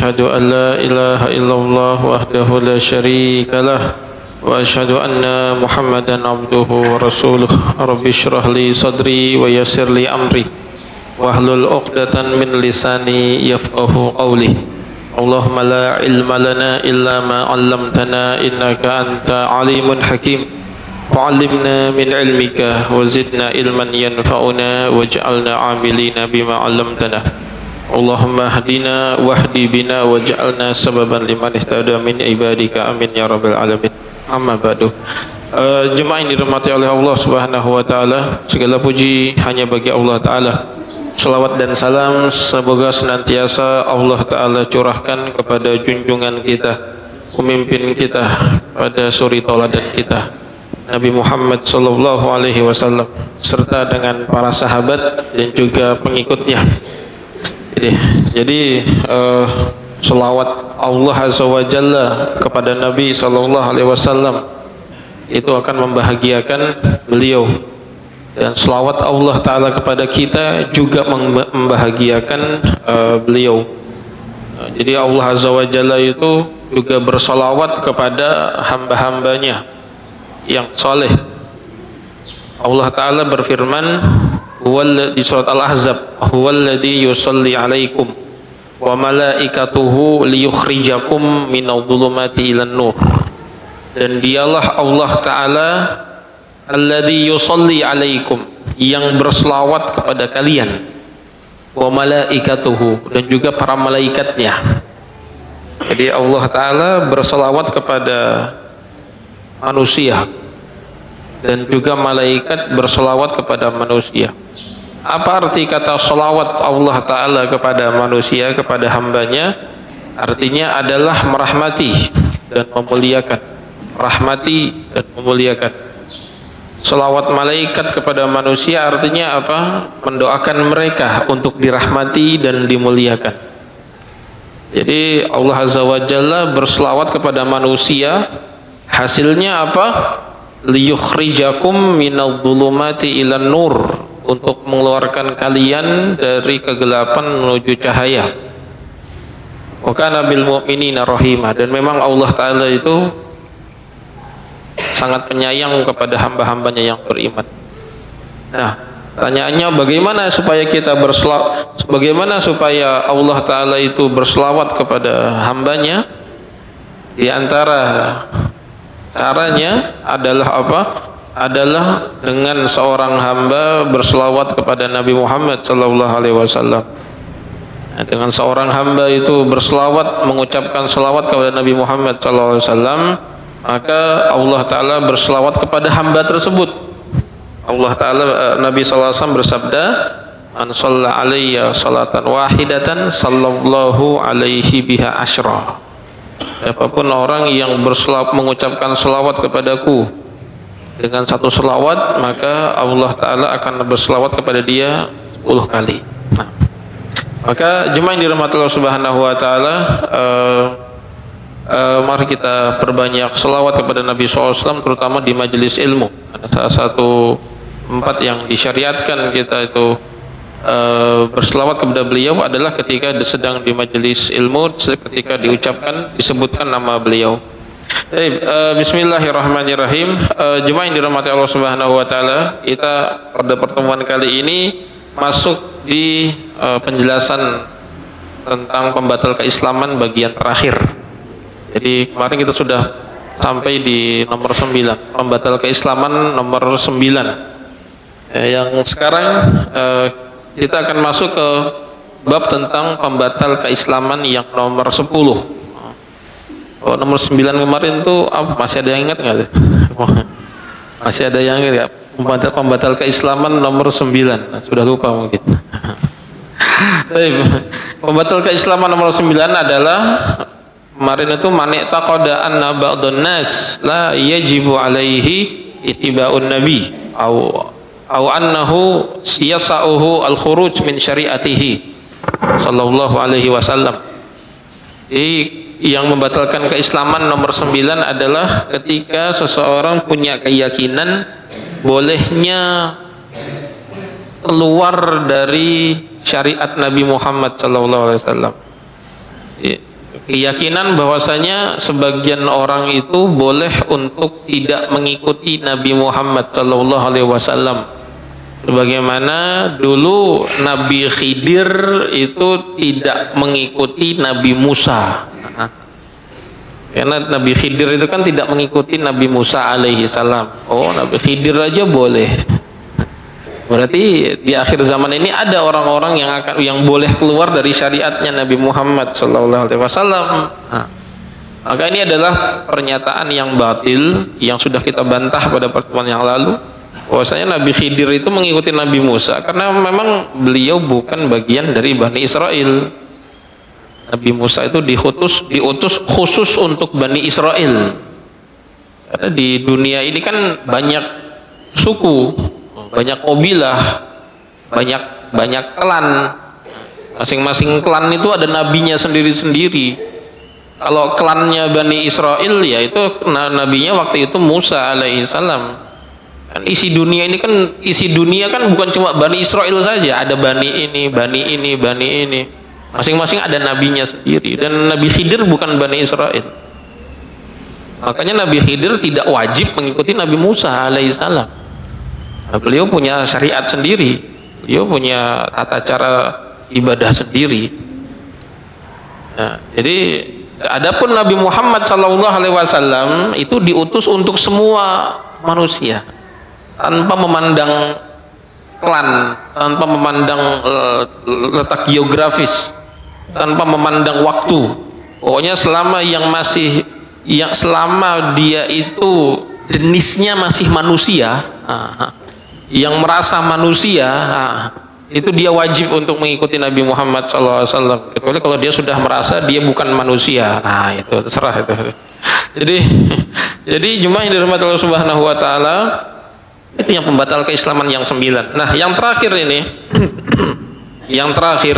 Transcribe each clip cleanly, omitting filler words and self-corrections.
أشهد أن لا إله إلا الله وحده لا شريك له وأشهد أن محمدا عبده ورسوله رب اشرح لي صدري ويسر لي أمري واحلل عقدة من لساني يفقهوا قولي اللهم لا علم لنا إلا ما علمتنا إنك أنت عليم حكيم وعلمنا من علمك وزدنا علما ينفعنا واجعلنا عاملين بما علمتنا اللهم اهدنا واهدي بنا واجعلنا سببا لمن اهتدى من عبادك آمين يا رب العالمين. Amma ba'du. Jemaah yang dirahmati oleh Allah Subhanahu wa taala, segala puji hanya bagi Allah taala. Salawat dan salam semoga senantiasa Allah taala curahkan kepada junjungan kita, pemimpin kita pada suri tauladan kita, Nabi Muhammad sallallahu alaihi wasallam, serta dengan para sahabat dan juga pengikutnya. Jadi selawat Allah Azza wa Jalla kepada Nabi sallallahu alaihi wasallam itu akan membahagiakan beliau, dan selawat Allah taala kepada kita juga membahagiakan beliau. Jadi Allah Azza wa Jalla itu juga berselawat kepada hamba-hambanya yang saleh. Allah taala berfirman di surat Al-Ahzab, huwallazi yusalli alaikum wa malaikatuhu liyukhrijakum minadh-dhulumati ilan nur. Dan dialah Allah taala alladzi yusalli alaikum, yang berselawat kepada kalian, wa malaikatuhu, dan juga para malaikatnya. Jadi Allah taala berselawat kepada manusia dan juga malaikat berselawat kepada manusia. Apa arti kata selawat Allah taala kepada manusia, kepada hambanya? Artinya adalah merahmati dan memuliakan, rahmati dan memuliakan. Selawat malaikat kepada manusia artinya apa? Mendoakan mereka untuk dirahmati dan dimuliakan. Jadi Allah Azza wa Jalla berselawat kepada manusia, hasilnya apa? Liyukhrijakum minadh-dhulumati ilan nur, untuk mengeluarkan kalian dari kegelapan menuju cahaya. Wa kana bil mu'minina rahimah, dan memang Allah taala itu sangat penyayang kepada hamba-hambanya yang beriman. Nah, pertanyaannya bagaimana supaya kita bagaimana supaya Allah taala itu berselawat kepada hambanya? Di antara caranya adalah apa? Adalah dengan seorang hamba berselawat kepada Nabi Muhammad sallallahu alaihi wasallam. Dengan seorang hamba itu berselawat, mengucapkan selawat kepada Nabi Muhammad sallallahu alaihi wasallam, maka Allah taala berselawat kepada hamba tersebut. Allah taala, Nabi sallallahu alaihi wasallam bersabda, "Man shalla alayya salatan wahidatan sallallahu alaihi biha asyra." Siapapun orang yang mengucapkan selawat kepadaku dengan satu selawat, maka Allah taala akan berselawat kepada dia 10 kali. Nah, maka jemaah yang dirahmati Allah Subhanahu wa taala, mari kita perbanyak selawat kepada Nabi SAW, terutama di majelis ilmu. Ada salah satu tempat yang disyariatkan kita itu berselawat kepada beliau adalah ketika sedang di majelis ilmu, ketika disebutkan nama beliau. Bismillahirrahmanirrahim. Jemaah yang dirahmati Allah Subhanahu wa taala, kita pada pertemuan kali ini masuk di penjelasan tentang pembatal keislaman bagian terakhir. Jadi kemarin kita sudah sampai di nomor 9, pembatal keislaman nomor 9. Yang sekarang kita akan masuk ke bab tentang pembatal keislaman yang nomor 10. Oh, nomor 9 kemarin tuh masih ada yang ingat nggak? Masih ada yang ingat nggak? Pembatal keislaman nomor 9. Nah, sudah lupa mungkin. Pembatal keislaman nomor 9 adalah kemarin itu man i'taqada anna ba'dhan nas la yajibu alaihi ittiba'un nabi au annahu siyasa'uhu al-khuruj min syari'atihi sallallahu alaihi wasallam. Yang membatalkan keislaman nomor 9 adalah ketika seseorang punya keyakinan bolehnya keluar dari syariat Nabi Muhammad sallallahu alaihi wasallam. keyakinan bahwasanya sebagian orang itu boleh untuk tidak mengikuti Nabi Muhammad sallallahu alaihi wasallam, sebagaimana dulu Nabi Khidir itu tidak mengikuti Nabi Musa. Karena Nabi Khidir itu kan tidak mengikuti Nabi Musa alaihi salam. Oh, Nabi Khidir aja boleh. Berarti di akhir zaman ini ada orang-orang yang boleh keluar dari syariatnya Nabi Muhammad sallallahu alaihi wasallam. Maka ini adalah pernyataan yang batil yang sudah kita bantah pada pertemuan yang lalu, bahwasanya Nabi Khidir itu mengikuti Nabi Musa karena memang beliau bukan bagian dari Bani Israel. Nabi Musa itu diutus khusus untuk Bani Israel. Karena di dunia ini kan banyak suku, banyak kabilah, banyak klan. Masing-masing klan itu ada nabinya sendiri-sendiri. Kalau klannya Bani Israel, ya itu nabinya waktu itu Musa alaihissalam. Isi dunia kan bukan cuma Bani Israel saja, ada Bani ini, Bani ini, Bani ini. Masing-masing ada nabinya sendiri. Dan Nabi Khidir bukan Bani Israel. Makanya Nabi Khidir tidak wajib mengikuti Nabi Musa alaihissalam. Nah, beliau punya syariat sendiri, beliau punya tata cara ibadah sendiri. Nah, jadi adapun Nabi Muhammad sallallahu alaihi wasallam itu diutus untuk semua manusia, tanpa memandang klan, tanpa memandang letak geografis, tanpa memandang waktu. Pokoknya selama selama dia itu jenisnya masih manusia, yang merasa manusia, itu dia wajib untuk mengikuti Nabi Muhammad SAW. Kecuali kalau dia sudah merasa dia bukan manusia, nah itu terserah itu. Jadi jemaah yang dirahmati Allah Subhanahu Wa Taala, itu yang pembatal keislaman yang 9. Nah, yang terakhir ini, yang terakhir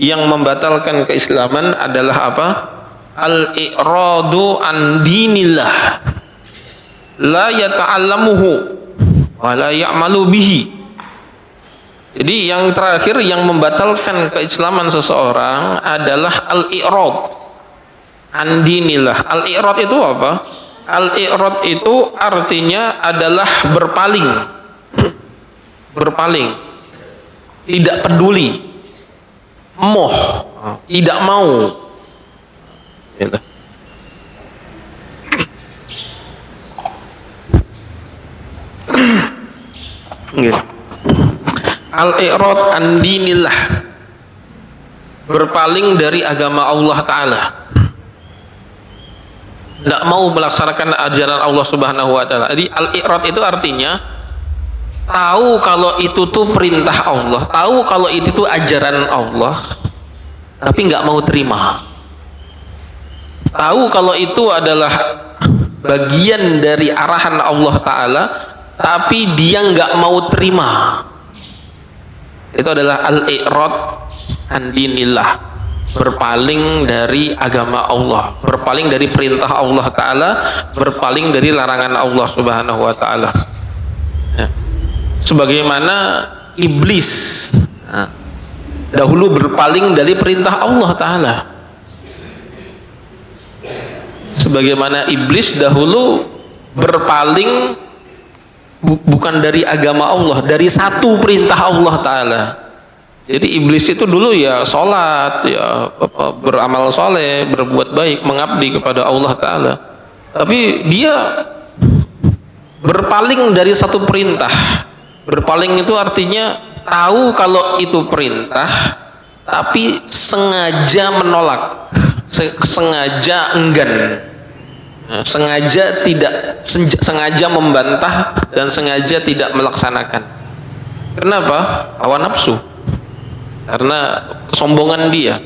yang membatalkan keislaman adalah apa? Al-i'radu an dinillah, la yata'allamuhu wa la ya'malu bihi. Jadi yang terakhir yang membatalkan keislaman seseorang adalah al-i'rad an dinillah. Al-i'rad itu apa? Al-i'rad itu artinya adalah berpaling, berpaling, tidak peduli, emoh, tidak mau. Gitu. Al-i'rad an dinillah, berpaling dari agama Allah Ta'ala, tidak mau melaksanakan ajaran Allah Subhanahu Wa Ta'ala. Jadi al-i'rad itu artinya tahu kalau itu tuh perintah Allah, tahu kalau itu tuh ajaran Allah, tapi nggak mau terima. Tahu kalau itu adalah bagian dari arahan Allah Ta'ala, tapi dia nggak mau terima. Itu adalah al-i'rad an dinillah, berpaling dari agama Allah, berpaling dari perintah Allah Ta'ala, berpaling dari larangan Allah Subhanahu Wa Ta'ala. Ya. Sebagaimana iblis dahulu berpaling dari perintah Allah Ta'ala, sebagaimana iblis dahulu berpaling bukan dari agama Allah, dari satu perintah Allah Ta'ala. Jadi iblis itu dulu ya sholat, ya beramal soleh, berbuat baik, mengabdi kepada Allah Ta'ala, tapi dia berpaling dari satu perintah. Berpaling itu artinya tahu kalau itu perintah, tapi sengaja menolak, sengaja enggan, sengaja tidak, sengaja membantah, dan sengaja tidak melaksanakan. Kenapa? Hawa nafsu, karena kesombongan dia.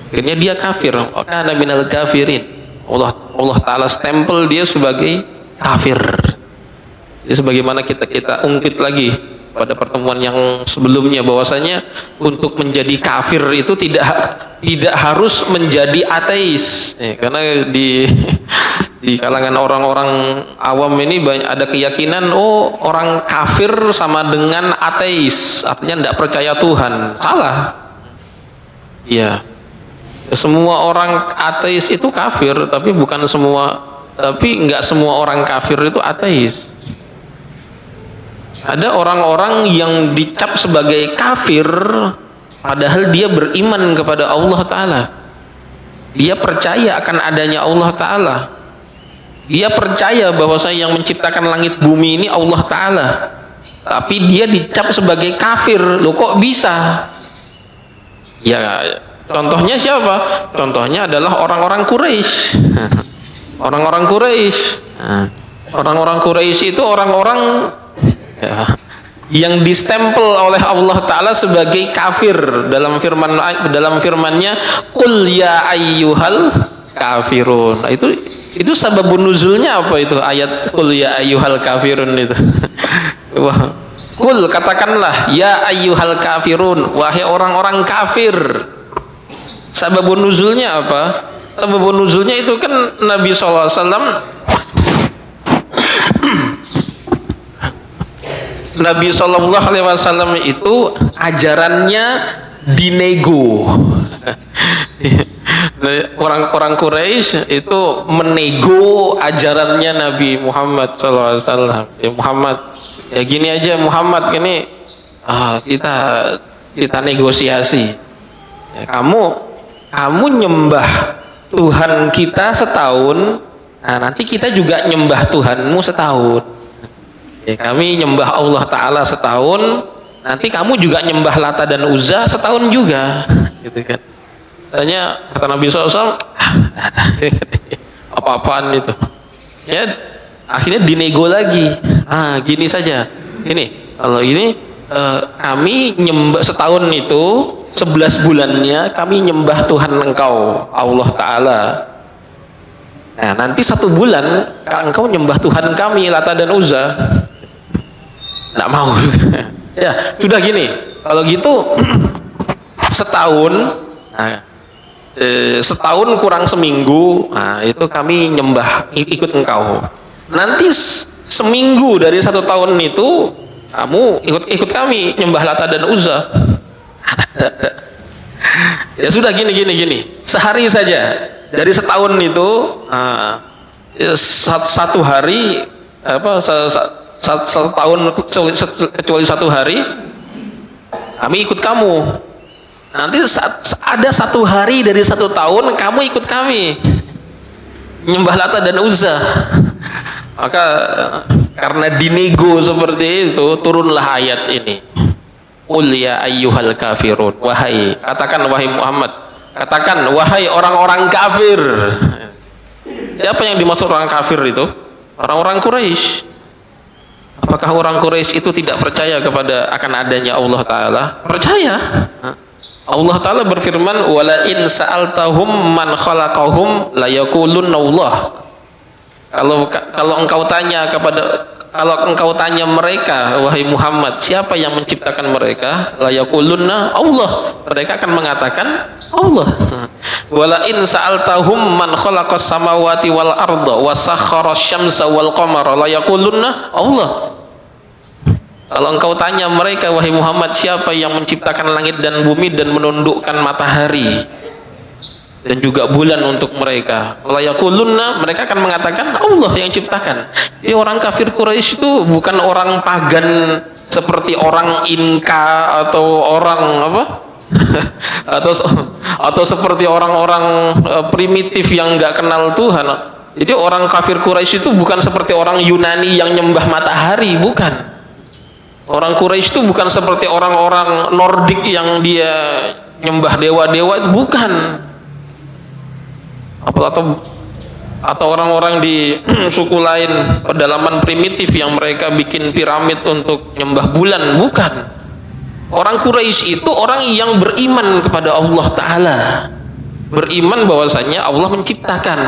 Akhirnya dia kafir. Kana minal kafirin. Allah Ta'ala stempel dia sebagai kafir. Jadi sebagaimana kita ungkit lagi pada pertemuan yang sebelumnya, bahwasanya untuk menjadi kafir itu tidak harus menjadi ateis, karena di kalangan orang-orang awam ini ada keyakinan, oh orang kafir sama dengan ateis, artinya tidak percaya Tuhan. Salah. Iya, Semua orang ateis itu kafir, tapi nggak semua orang kafir itu ateis. Ada orang-orang yang dicap sebagai kafir padahal dia beriman kepada Allah Ta'ala. Dia percaya akan adanya Allah Ta'ala. Dia percaya bahwa yang menciptakan langit bumi ini Allah Ta'ala, tapi dia dicap sebagai kafir. Loh kok bisa? Ya, contohnya siapa? Contohnya adalah orang-orang Quraisy. Orang-orang Quraisy. Orang-orang Quraisy itu orang-orang ya, yang distempel oleh Allah Ta'ala sebagai kafir dalam firman-Nya qul ya ayyuhal kafirun. Nah, itu sababun nuzulnya apa itu ayat qul ya ayyuhal kafirun itu? Wah, qul, katakanlah, ya ayyuhal kafirun, wahai orang-orang kafir. Sababun nuzulnya apa? Sababun nuzulnya itu kan Nabi SAW Nabi SAW itu ajarannya dinego. Orang-orang Quraisy itu menego ajarannya Nabi Muhammad SAW. Ya Muhammad, ya gini aja Muhammad, gini kita negosiasi. Ya, kamu nyembah Tuhan kita setahun, nah nanti kita juga nyembah Tuhanmu setahun. Ya, kami nyembah Allah Ta'ala setahun, nanti kamu juga nyembah Lata dan Uzza setahun juga, gitu kan. Tanya kata Nabi SAW, apa-apaan itu. Ya, akhirnya dinego lagi. Gini saja. Ini, kalau ini kami nyembah setahun itu 11 bulannya kami nyembah Tuhan engkau Allah Ta'ala. Nah, nanti 1 bulan engkau nyembah Tuhan kami Lata dan Uzza. Nggak mau. Ya sudah gini, kalau gitu setahun, setahun kurang seminggu, nah itu kami nyembah ikut engkau. Nanti seminggu dari 1 tahun itu kamu ikut kami nyembah Lata dan Uzza. Ya sudah gini, sehari saja dari setahun itu, satu hari satu tahun kecuali 1 hari kami ikut kamu. Nanti ada 1 hari dari 1 tahun kamu ikut kami nyembah Lata dan Uzza. Maka karena dinego seperti itu, turunlah ayat ini. Qul ya ayyuhal kafirun, katakan wahai Muhammad, katakan wahai orang-orang kafir. Siapa yang dimaksud orang kafir itu? Orang-orang Quraisy. Apakah orang Quraisy itu tidak percaya kepada akan adanya Allah Ta'ala? Percaya. Allah Ta'ala berfirman, wala in sa'altahum man khalaqahum la yaqulunna Allah. Kalau engkau tanya mereka, wahai Muhammad, siapa yang menciptakan mereka? La yaqulunna Allah. Mereka akan mengatakan Allah. Wala in sa'altahum man khalaqas samawati wal arda wa sakhkhara asy-syamsa wal qamara la yaqulunna Allah. Kalau engkau tanya mereka, wahai Muhammad, siapa yang menciptakan langit dan bumi dan menundukkan matahari dan juga bulan untuk mereka, la yaqulunna, mereka akan mengatakan Allah yang ciptakan. Jadi orang kafir Quraisy itu bukan orang pagan seperti orang Inka atau orang apa atau seperti orang-orang primitif yang nggak kenal Tuhan. Jadi orang kafir Quraisy itu bukan seperti orang Yunani yang nyembah matahari, bukan. Orang Quraisy itu bukan seperti orang-orang Nordik yang dia nyembah dewa-dewa, itu bukan. Atau orang-orang di suku lain pedalaman primitif yang mereka bikin piramid untuk nyembah bulan, bukan. Orang Quraisy itu orang yang beriman kepada Allah Ta'ala, beriman bahwasanya Allah menciptakan.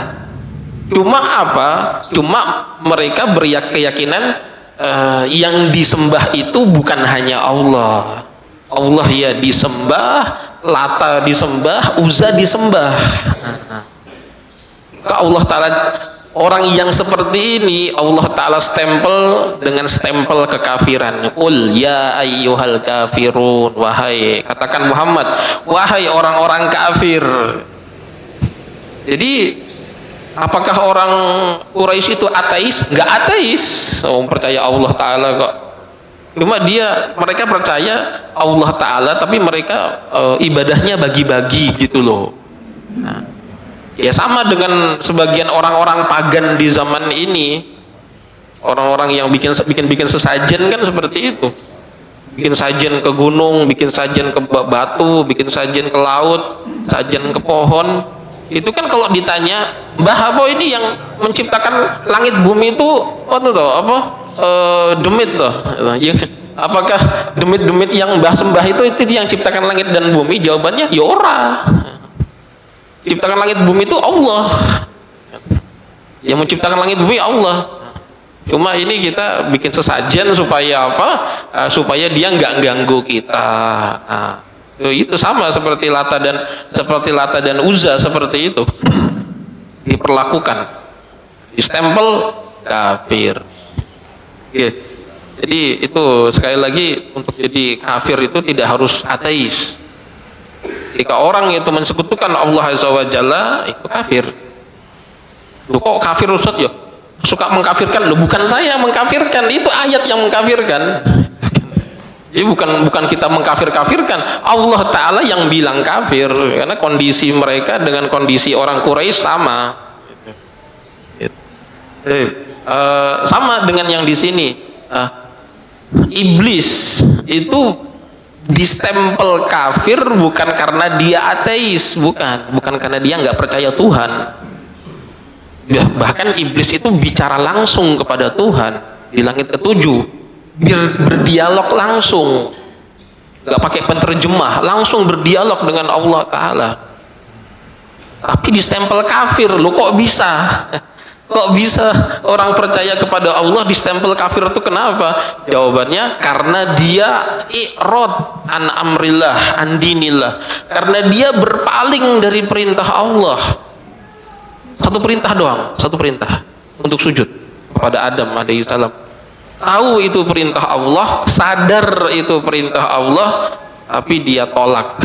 Cuma mereka berkeyakinan yang disembah itu bukan hanya Allah. Allah ya disembah, Lata disembah, Uzza disembah. Allah Ta'ala, orang yang seperti ini Allah Ta'ala stempel dengan stempel kekafiran. Qul ya ayyuhal kafirun, katakan Muhammad, wahai orang-orang kafir. Jadi apakah orang Quraisy itu ateis? Nggak ateis, percaya Allah Ta'ala kok. Cuma mereka percaya Allah Ta'ala, tapi mereka ibadahnya bagi-bagi gitu loh. Nah, ya sama dengan sebagian orang-orang pagan di zaman ini, orang-orang yang bikin sesajen kan seperti itu. Bikin sajen ke gunung, bikin sajen ke batu, bikin sajen ke laut, sajen ke pohon. Itu kan kalau ditanya, Mbah apa ini yang menciptakan langit bumi itu demit toh? Apakah demit-demit yang Mbah sembah itu yang ciptakan langit dan bumi? Jawabannya ya ora. Ciptakan langit bumi itu Allah. Yang menciptakan langit bumi Allah. Cuma ini kita bikin sesajen supaya apa? Supaya dia nggak ganggu kita. Nah, itu sama seperti Lata dan Uzza seperti itu. Diperlakukan, distempel kafir. Oke. Jadi itu sekali lagi, untuk jadi kafir itu tidak harus ateis. Jika orang itu mensekutukan Allah Azza wa Jalla, itu kafir. Loh, kok kafir Ustaz ya? Suka mengkafirkan? Loh, bukan saya mengkafirkan, itu ayat yang mengkafirkan. Jadi bukan kita mengkafir-kafirkan, Allah Ta'ala yang bilang kafir, karena kondisi mereka dengan kondisi orang Quraisy sama. Sama dengan yang di sini. Iblis itu distempel kafir bukan karena dia ateis, bukan karena dia nggak percaya Tuhan. Bahkan iblis itu bicara langsung kepada Tuhan di langit ketujuh, berdialog langsung, nggak pakai penterjemah, langsung berdialog dengan Allah Ta'ala. Tapi distempel kafir. Loh, kok bisa? Kok bisa orang percaya kepada Allah distempel kafir itu kenapa? Jawabannya karena dia i'rad an amrillah, an dinillah. Karena dia berpaling dari perintah Allah. Satu perintah doang, satu perintah untuk sujud kepada Adam alaihissalam. Tahu itu perintah Allah, sadar itu perintah Allah, tapi dia tolak,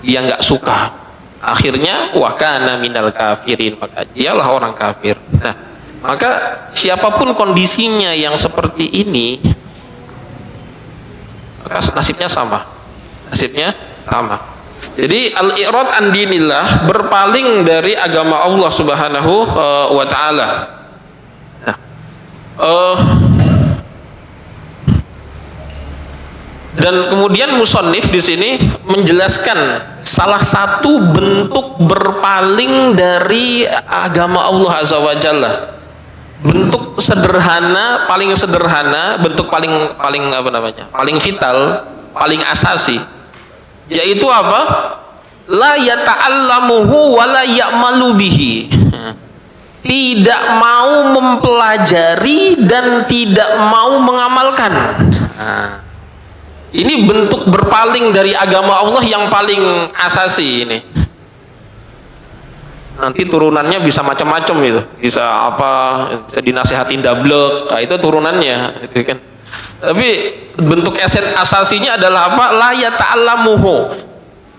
dia nggak suka. Akhirnya wa kana minal kafirin, maka dialah orang kafir. Nah, maka siapapun kondisinya yang seperti ini, maka nasibnya sama. Jadi al-i'rad an dinillah, berpaling dari agama Allah Subhanahu wa Ta'ala. Nah, dan kemudian musannif di sini menjelaskan salah satu bentuk berpaling dari agama Allah Azza wa Jalla. Bentuk sederhana, paling sederhana, bentuk paling paling vital, paling asasi, yaitu apa? La yata'allamuhu wa la ya'malu bihi. Tidak mau mempelajari dan tidak mau mengamalkan. Ini bentuk berpaling dari agama Allah yang paling asasi ini. Nanti turunannya bisa macam-macam itu. Bisa bisa dinasehatin dablek. Nah, itu turunannya, gitu kan. Tapi bentuk asasinya adalah apa? La yata'allamuhu.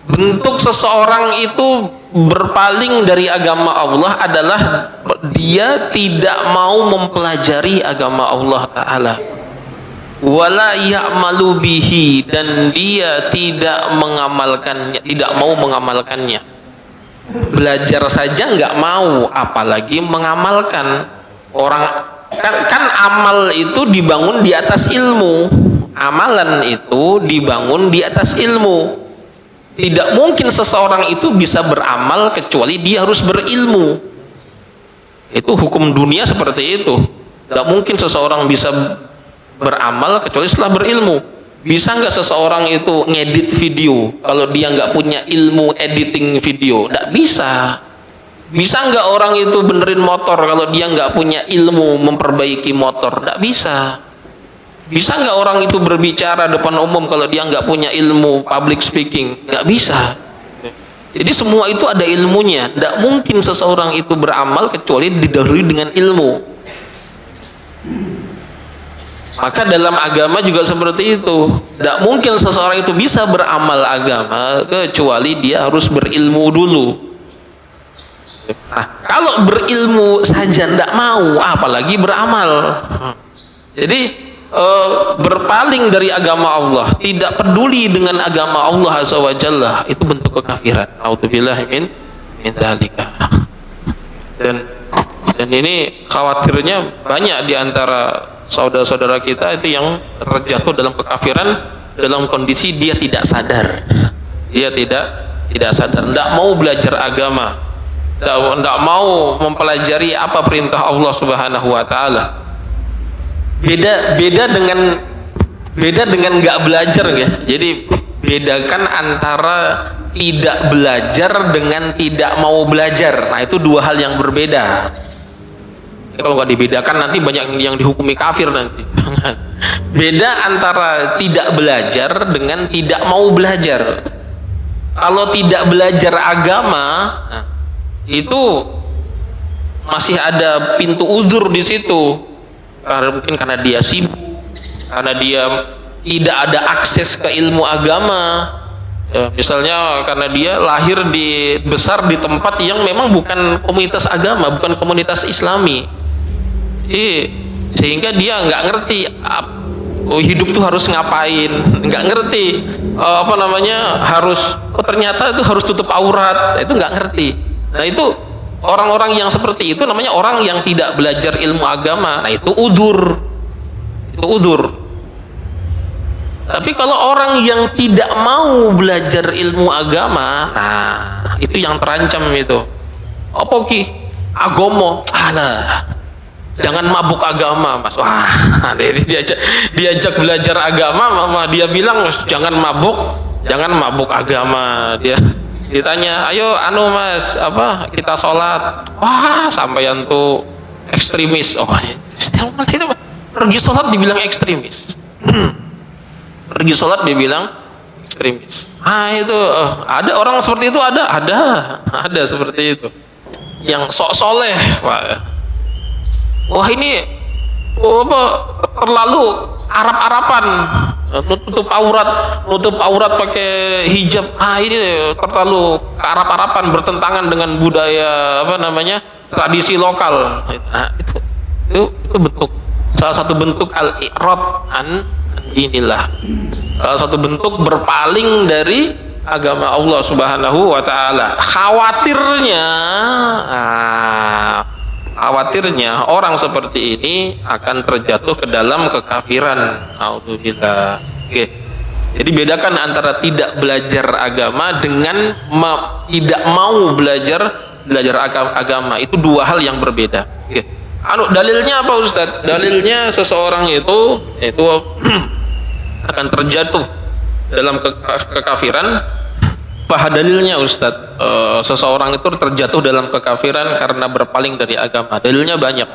Bentuk seseorang itu berpaling dari agama Allah adalah dia tidak mau mempelajari agama Allah Ta'ala. Wala ya'malu bihi, dan dia tidak mengamalkannya, tidak mau mengamalkannya. Belajar saja nggak mau, apalagi mengamalkan. Orang kan amal itu dibangun di atas ilmu, amalan itu dibangun di atas ilmu. Tidak mungkin seseorang itu bisa beramal kecuali dia harus berilmu. Itu hukum dunia seperti itu. Tidak mungkin seseorang bisa beramal kecuali setelah berilmu. Bisa nggak seseorang itu ngedit video kalau dia nggak punya ilmu editing video? Nggak bisa. Bisa nggak orang itu benerin motor kalau dia nggak punya ilmu memperbaiki motor? Nggak bisa. Bisa nggak orang itu berbicara depan umum kalau dia nggak punya ilmu public speaking? Nggak bisa. Jadi semua itu ada ilmunya. Nggak mungkin seseorang itu beramal kecuali didahului dengan ilmu. Maka dalam agama juga seperti itu. Nggak mungkin seseorang itu bisa beramal agama kecuali dia harus berilmu dulu. Nah, kalau berilmu saja tidak mau, apalagi beramal. Jadi berpaling dari agama Allah, tidak peduli dengan agama Allah Azza wa Jalla, itu bentuk kekafiran. Nauzubillah min dzalika. Dan ini khawatirnya banyak di antara saudara-saudara kita itu yang terjatuh dalam kekafiran dalam kondisi dia tidak sadar. Dia tidak sadar, tidak mau belajar agama, tidak mau mempelajari apa perintah Allah Subhanahu wa taala. Beda dengan nggak belajar ya. Jadi bedakan antara tidak belajar dengan tidak mau belajar. Nah, itu dua hal yang berbeda. Kalau nggak dibedakan nanti banyak yang dihukumi kafir nanti. Beda antara tidak belajar dengan tidak mau belajar. Kalau tidak belajar agama, itu masih ada pintu uzur di situ. Mungkin karena dia sibuk, karena dia tidak ada akses ke ilmu agama. Ya, misalnya karena dia lahir besar di tempat yang memang bukan komunitas agama, bukan komunitas Islami. Sehingga dia nggak ngerti hidup tuh harus ngapain, nggak ngerti harus ternyata itu harus tutup aurat, itu nggak ngerti. Nah, itu orang-orang yang seperti itu namanya orang yang tidak belajar ilmu agama. Nah, itu udzur. Tapi kalau orang yang tidak mau belajar ilmu agama, nah itu yang terancam itu. Apa ki? Agomo. Alah, jangan mabuk agama, Mas. Wah, diajak belajar agama, mama dia bilang jangan mabuk agama. Dia ditanya, ayo Mas, kita sholat. Wah, sampeyan tuh ekstremis. Oh, itu pergi sholat dibilang ekstremis. Pergi sholat dibilang ekstremis. Itu ada orang seperti itu, ada seperti itu. Yang sok soleh, wah ini terlalu Arab-Araban, nutup aurat pakai hijab. Ini terlalu Arab-Araban, bertentangan dengan budaya tradisi lokal. Itu bentuk, salah satu bentuk al-i'rad an dinillah, salah satu bentuk berpaling dari agama Allah Subhanahu wa taala. Khawatirnya orang seperti ini akan terjatuh ke dalam kekafiran. Alhamdulillah. Oke. Jadi bedakan antara tidak belajar agama dengan tidak mau belajar agama. Itu dua hal yang berbeda. Oke. Dalilnya apa, Ustadz? Dalilnya seseorang itu akan terjatuh dalam kekafiran. Apa dalilnya, Ustadz? Seseorang itu terjatuh dalam kekafiran karena berpaling dari agama. Dalilnya banyak.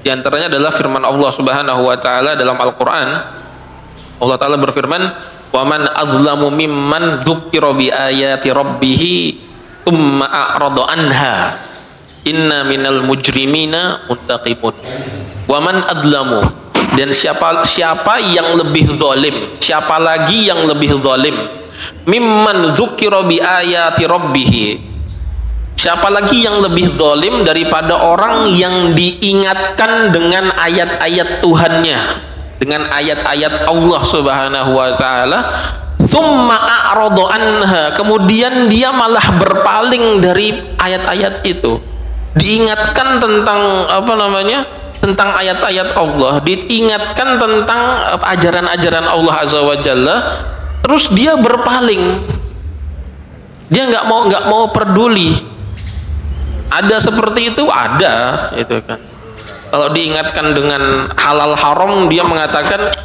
Di antaranya adalah firman Allah Subhanahu wa taala dalam Al-Qur'an. Allah taala berfirman, "Wa man adzlamu mimman dzukira bi ayati rabbih tsumma a'rada anha. Inna minal mujrimina muntaqibun." Wa man adzlamu, dan siapa yang lebih zalim? Siapa lagi yang lebih zalim? Mimman dzukira bi ayati rabbih, siapa lagi yang lebih zalim daripada orang yang diingatkan dengan ayat-ayat Tuhannya, dengan ayat-ayat Allah Subhanahu wa taala, tsumma a'rada anha, kemudian dia malah berpaling dari ayat-ayat itu. Diingatkan tentang tentang ayat-ayat Allah, diingatkan tentang ajaran-ajaran Allah Azza wa Jalla, terus dia berpaling, dia nggak mau peduli. Ada seperti itu, ada itu kan. Kalau diingatkan dengan halal haram, dia mengatakan,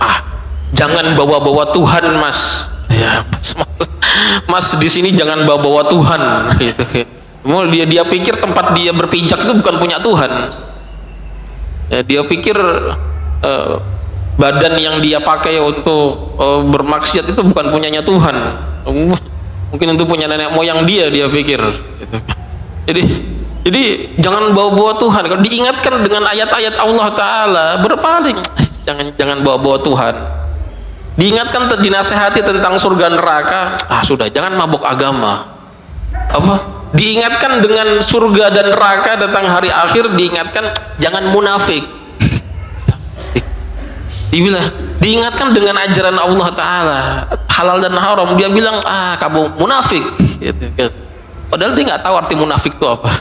jangan bawa-bawa Tuhan, Mas. Ya, mas di sini jangan bawa-bawa Tuhan, gitu. Dia pikir tempat dia berpijak itu bukan punya Tuhan. Ya, dia pikir badan yang dia pakai untuk bermaksiat itu bukan punyanya Tuhan, mungkin itu punya nenek moyang dia pikir. Jadi jangan bawa-bawa Tuhan. Kalau diingatkan dengan ayat-ayat Allah Taala, berpaling. Jangan bawa-bawa Tuhan. Diingatkan, dinasehati tentang surga neraka, sudah, jangan mabuk agama. diingatkan dengan surga dan neraka datang hari akhir, diingatkan jangan munafik. Diingatkan dengan ajaran Allah Ta'ala halal dan haram, dia bilang kamu munafik gitu. Padahal dia nggak tahu arti munafik itu apa.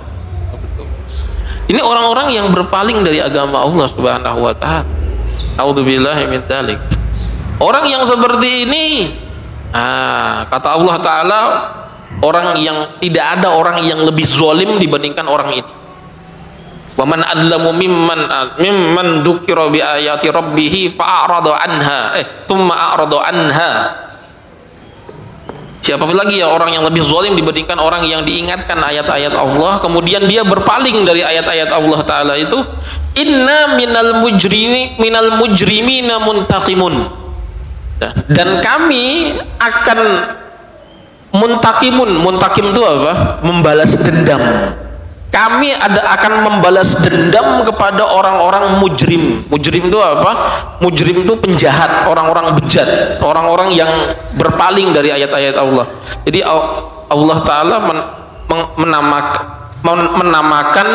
Ini orang-orang yang berpaling dari agama Allah Subhanahu wa Ta'ala. A'udzubillahi min dzalik. Orang yang seperti ini, kata Allah Ta'ala, orang yang tidak ada orang yang lebih zalim dibandingkan orang ini. Wa man adlamu mimman dzukira bi ayati rabbih fa'arada anha thumma a'rada anha. Siapa lagi ya orang yang lebih zalim dibandingkan orang yang diingatkan ayat-ayat Allah kemudian dia berpaling dari ayat-ayat Allah Ta'ala itu. Inna minal mujrimina muntaqimun. Dan kami akan muntakim itu apa? Membalas dendam. Kami akan membalas dendam kepada orang-orang mujrim. Mujrim itu apa? Mujrim itu penjahat, orang-orang bejat, orang-orang yang berpaling dari ayat-ayat Allah. Jadi Allah Ta'ala menamakan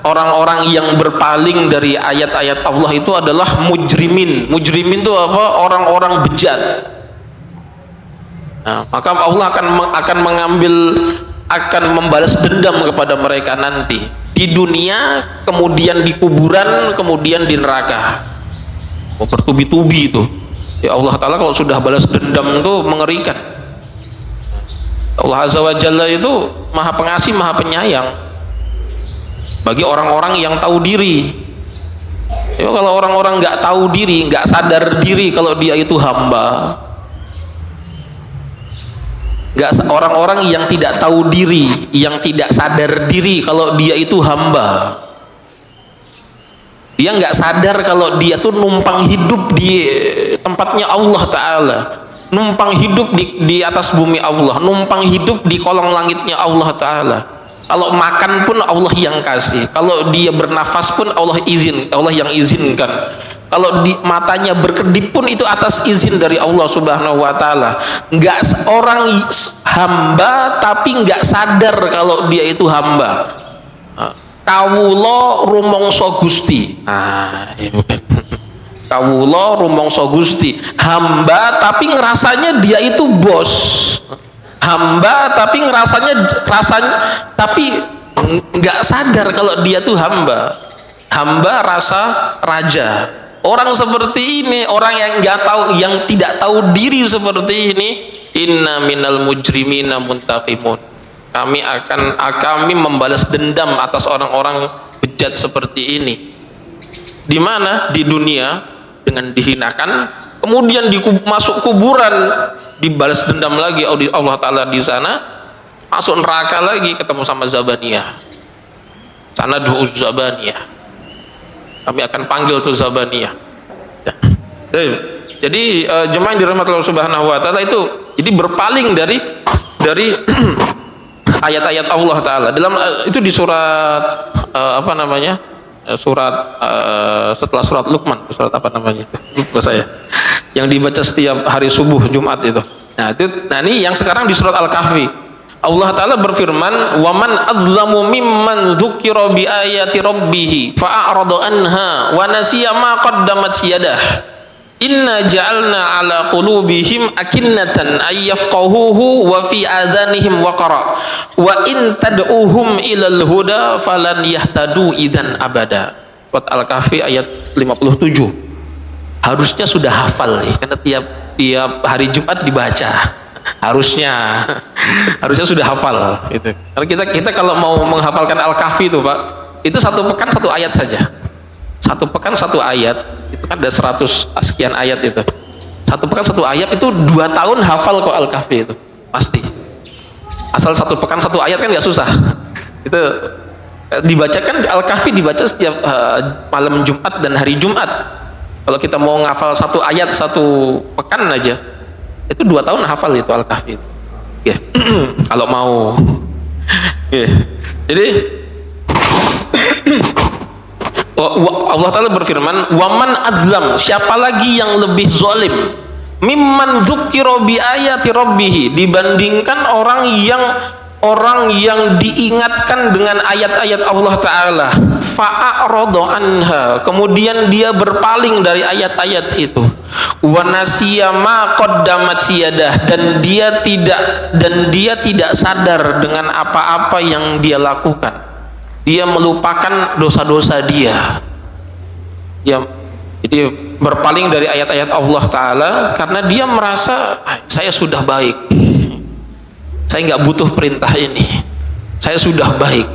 orang-orang yang berpaling dari ayat-ayat Allah itu adalah mujrimin. Mujrimin itu apa? Orang-orang bejat. Nah, maka Allah akan membalas dendam kepada mereka nanti di dunia, kemudian di kuburan, kemudian di neraka. Bertubi-tubi itu. Ya Allah Ta'ala kalau sudah balas dendam itu mengerikan. Allah Azza wa Jalla itu maha pengasih, maha penyayang bagi orang-orang yang tahu diri. Ya, kalau orang-orang nggak tahu diri, nggak sadar diri kalau dia itu hamba, orang-orang yang tidak tahu diri, yang tidak sadar diri kalau dia itu hamba, dia nggak sadar kalau dia tuh numpang hidup di tempatnya Allah Ta'ala, numpang hidup di atas bumi Allah, numpang hidup di kolong langitnya Allah Ta'ala. Kalau makan pun Allah yang kasih, kalau dia bernafas pun Allah yang izinkan, kalau di matanya berkedip pun itu atas izin dari Allah Subhanahu wa Ta'ala. Nggak orang hamba tapi nggak sadar kalau dia itu hamba. Kawula rumangsa Gusti. Kawula rumangsa Gusti, hamba tapi ngerasanya dia itu bos, hamba tapi tapi nggak sadar kalau dia tuh hamba rasa raja. Orang seperti ini, orang yang nggak tahu, yang tidak tahu diri seperti ini, inna minal mujrimina muntaqimun. Kami membalas dendam atas orang-orang bejat seperti ini. Di mana? Di dunia dengan dihinakan, kemudian masuk kuburan dibalas dendam lagi oleh Allah Ta'ala di sana, masuk neraka lagi ketemu sama Zabaniyah. Sanadhu Zabaniyah. Kami akan panggil tuh Zabaniyah. Jadi jemaah yang dirahmati Allah Subhanahu wa Ta'ala itu jadi berpaling dari ayat-ayat Allah Ta'ala. Dalam itu di surat surat setelah surat Luqman, surat apa namanya itu? Lupa saya. Yang dibaca setiap hari subuh Jumat itu. Nah ini yang sekarang di surat Al-Kahfi. Allah Ta'ala berfirman, وَمَنْ أَظْلَمُ مِمَّنْ ذُكِّرَ بِآيَاتِ رَبِّهِ فَأَعْرَضَ عَنْهَا وَنَسِيَ مَا قَدَّمَتْ يَدَهُ إِنَّا جَعَلْنَا عَلَى قُلُوبِهِمْ أَكِنَّةً أَن يَفْقَهُوهُ وَفِي آذَانِهِمْ وَقْرًا وَإِنْ تَدْعُوهُمْ إِلَى الْهُدَى فَلَنْ يَهْتَدُوا إِذًا أَبَدًا. Surat Al-Kahfi ayat 57. Harusnya sudah hafal nih, karena tiap hari Jumat dibaca. Harusnya sudah hafal gitu. Karena kita kalau mau menghafalkan Al-Kahfi itu Pak, itu satu pekan satu ayat saja. Satu pekan satu ayat, itu kan ada 100 sekian ayat itu. Satu pekan satu ayat itu 2 tahun hafal kok Al-Kahfi itu. Pasti. Asal satu pekan satu ayat kan nggak susah. Itu dibacakan Al-Kahfi dibaca setiap malam Jumat dan hari Jumat. Kalau kita mau ngafal satu ayat satu pekan aja, itu 2 tahun hafal itu Al-Kahfi. Ya, kalau mau. Ya. Jadi Allah Ta'ala berfirman, waman azlam, siapa lagi yang lebih zalim, mimman dzukira bi ayati rabbih, dibandingkan orang yang orang yang diingatkan dengan ayat-ayat Allah Ta'ala, fa'a'rada anha, kemudian dia berpaling dari ayat-ayat itu, wa nasiya ma qaddamat yadah, dan dia tidak sadar dengan apa-apa yang dia lakukan. Dia melupakan dosa-dosa dia. Jadi berpaling dari ayat-ayat Allah Ta'ala karena dia merasa saya sudah baik, saya nggak butuh perintah ini, saya sudah baik.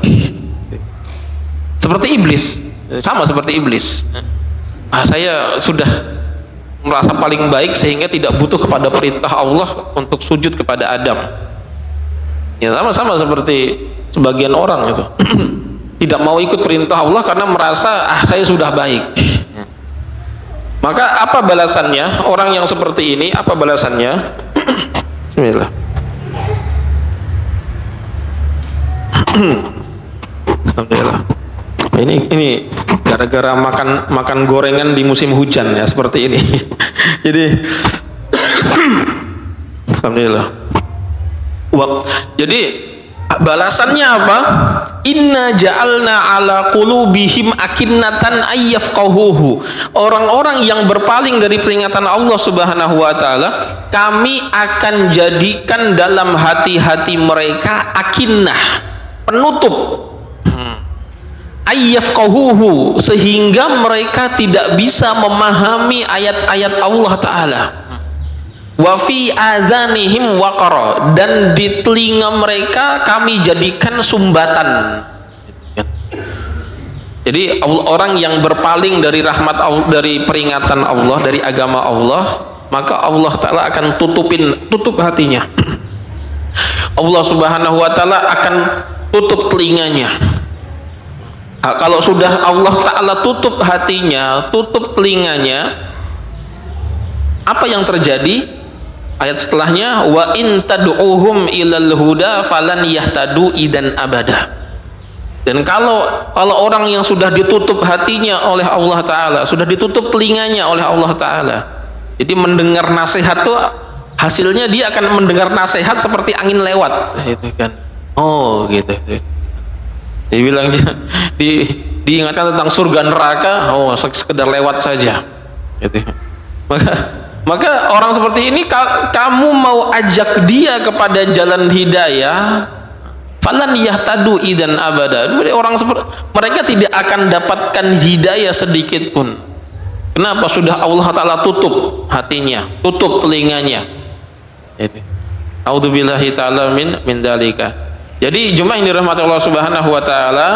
Seperti iblis, sama seperti iblis. Saya sudah merasa paling baik sehingga tidak butuh kepada perintah Allah untuk sujud kepada Adam. Ya, sama-sama seperti sebagian orang itu tidak mau ikut perintah Allah karena merasa saya sudah baik. Maka apa balasannya orang yang seperti ini? Apa balasannya? Bismillah. Alhamdulillah. Ini gara-gara makan gorengan di musim hujan ya, seperti ini. Jadi alhamdulillah. Jadi balasannya apa? Inna ja'alna ala qulubihim akinnatan ayyafqahuhu. Orang-orang yang berpaling dari peringatan Allah Subhanahu wa taala, kami akan jadikan dalam hati-hati mereka akinnah, penutup, ayyafqahuhu, sehingga mereka tidak bisa memahami ayat-ayat Allah Ta'ala. Wa fi adhanihim waqara, dan di telinga mereka kami jadikan sumbatan. Jadi orang yang berpaling dari rahmat Allah, dari peringatan Allah, dari agama Allah, maka Allah Ta'ala akan tutup hatinya. Allah Subhanahu wa taala akan tutup telinganya. Kalau sudah Allah Ta'ala tutup hatinya, tutup telinganya, apa yang terjadi? Ayat setelahnya, wa in tad'uhum ilal huda falan yahtadu idan abada. Dan kalau orang yang sudah ditutup hatinya oleh Allah Ta'ala, sudah ditutup telinganya oleh Allah Ta'ala, jadi mendengar nasihat tuh hasilnya dia akan mendengar nasihat seperti angin lewat gitu kan. Oh gitu. Dibilang diingatkan tentang surga neraka, oh sekedar lewat saja gitu. Maka orang seperti ini, kamu mau ajak dia kepada jalan hidayah, falan yahtadu idan abada. Orang seperti mereka tidak akan dapatkan hidayah sedikit pun. Kenapa? Sudah Allah Ta'ala tutup hatinya, tutup telinganya. A'udzubillahi ta'ala min dalika. Jadi jemaah yang dirahmati Allah Subhanahu wa taala,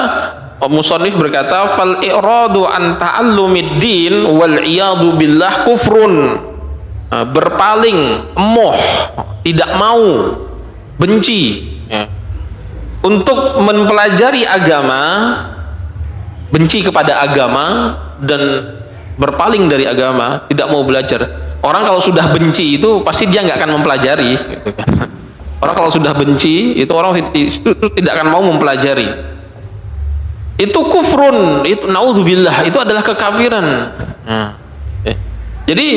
musannif berkata, fal i'radu an ta'allumid din wal iyadu billah kufrun. Berpaling, emoh, tidak mau, benci ya, untuk mempelajari agama, benci kepada agama dan berpaling dari agama, tidak mau belajar. Orang kalau sudah benci itu pasti dia nggak akan mempelajari gitu kan. Orang kalau sudah benci itu orang itu tidak akan mau mempelajari. Itu kufrun, itu naudzubillah, itu adalah kekafiran. Jadi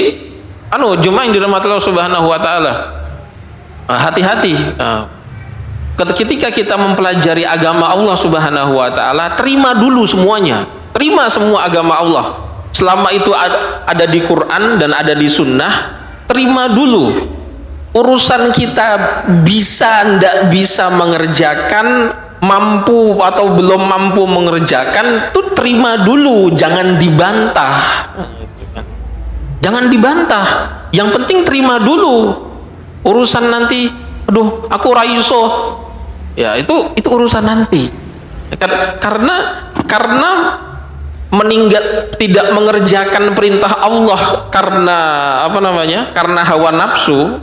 jemaah yang dirahmati Allah Subhanahu wa taala, hati-hati ketika kita mempelajari agama Allah Subhanahu wa taala. Terima dulu semuanya, terima semua agama Allah selama itu ada di Quran dan ada di sunnah. Terima dulu. Urusan kita bisa ndak bisa mengerjakan, mampu atau belum mampu mengerjakan, tuh terima dulu, jangan dibantah. Jangan dibantah, yang penting terima dulu. Urusan nanti, aku raiso, ya itu urusan nanti. Karena tidak mengerjakan perintah Allah karena karena hawa nafsu,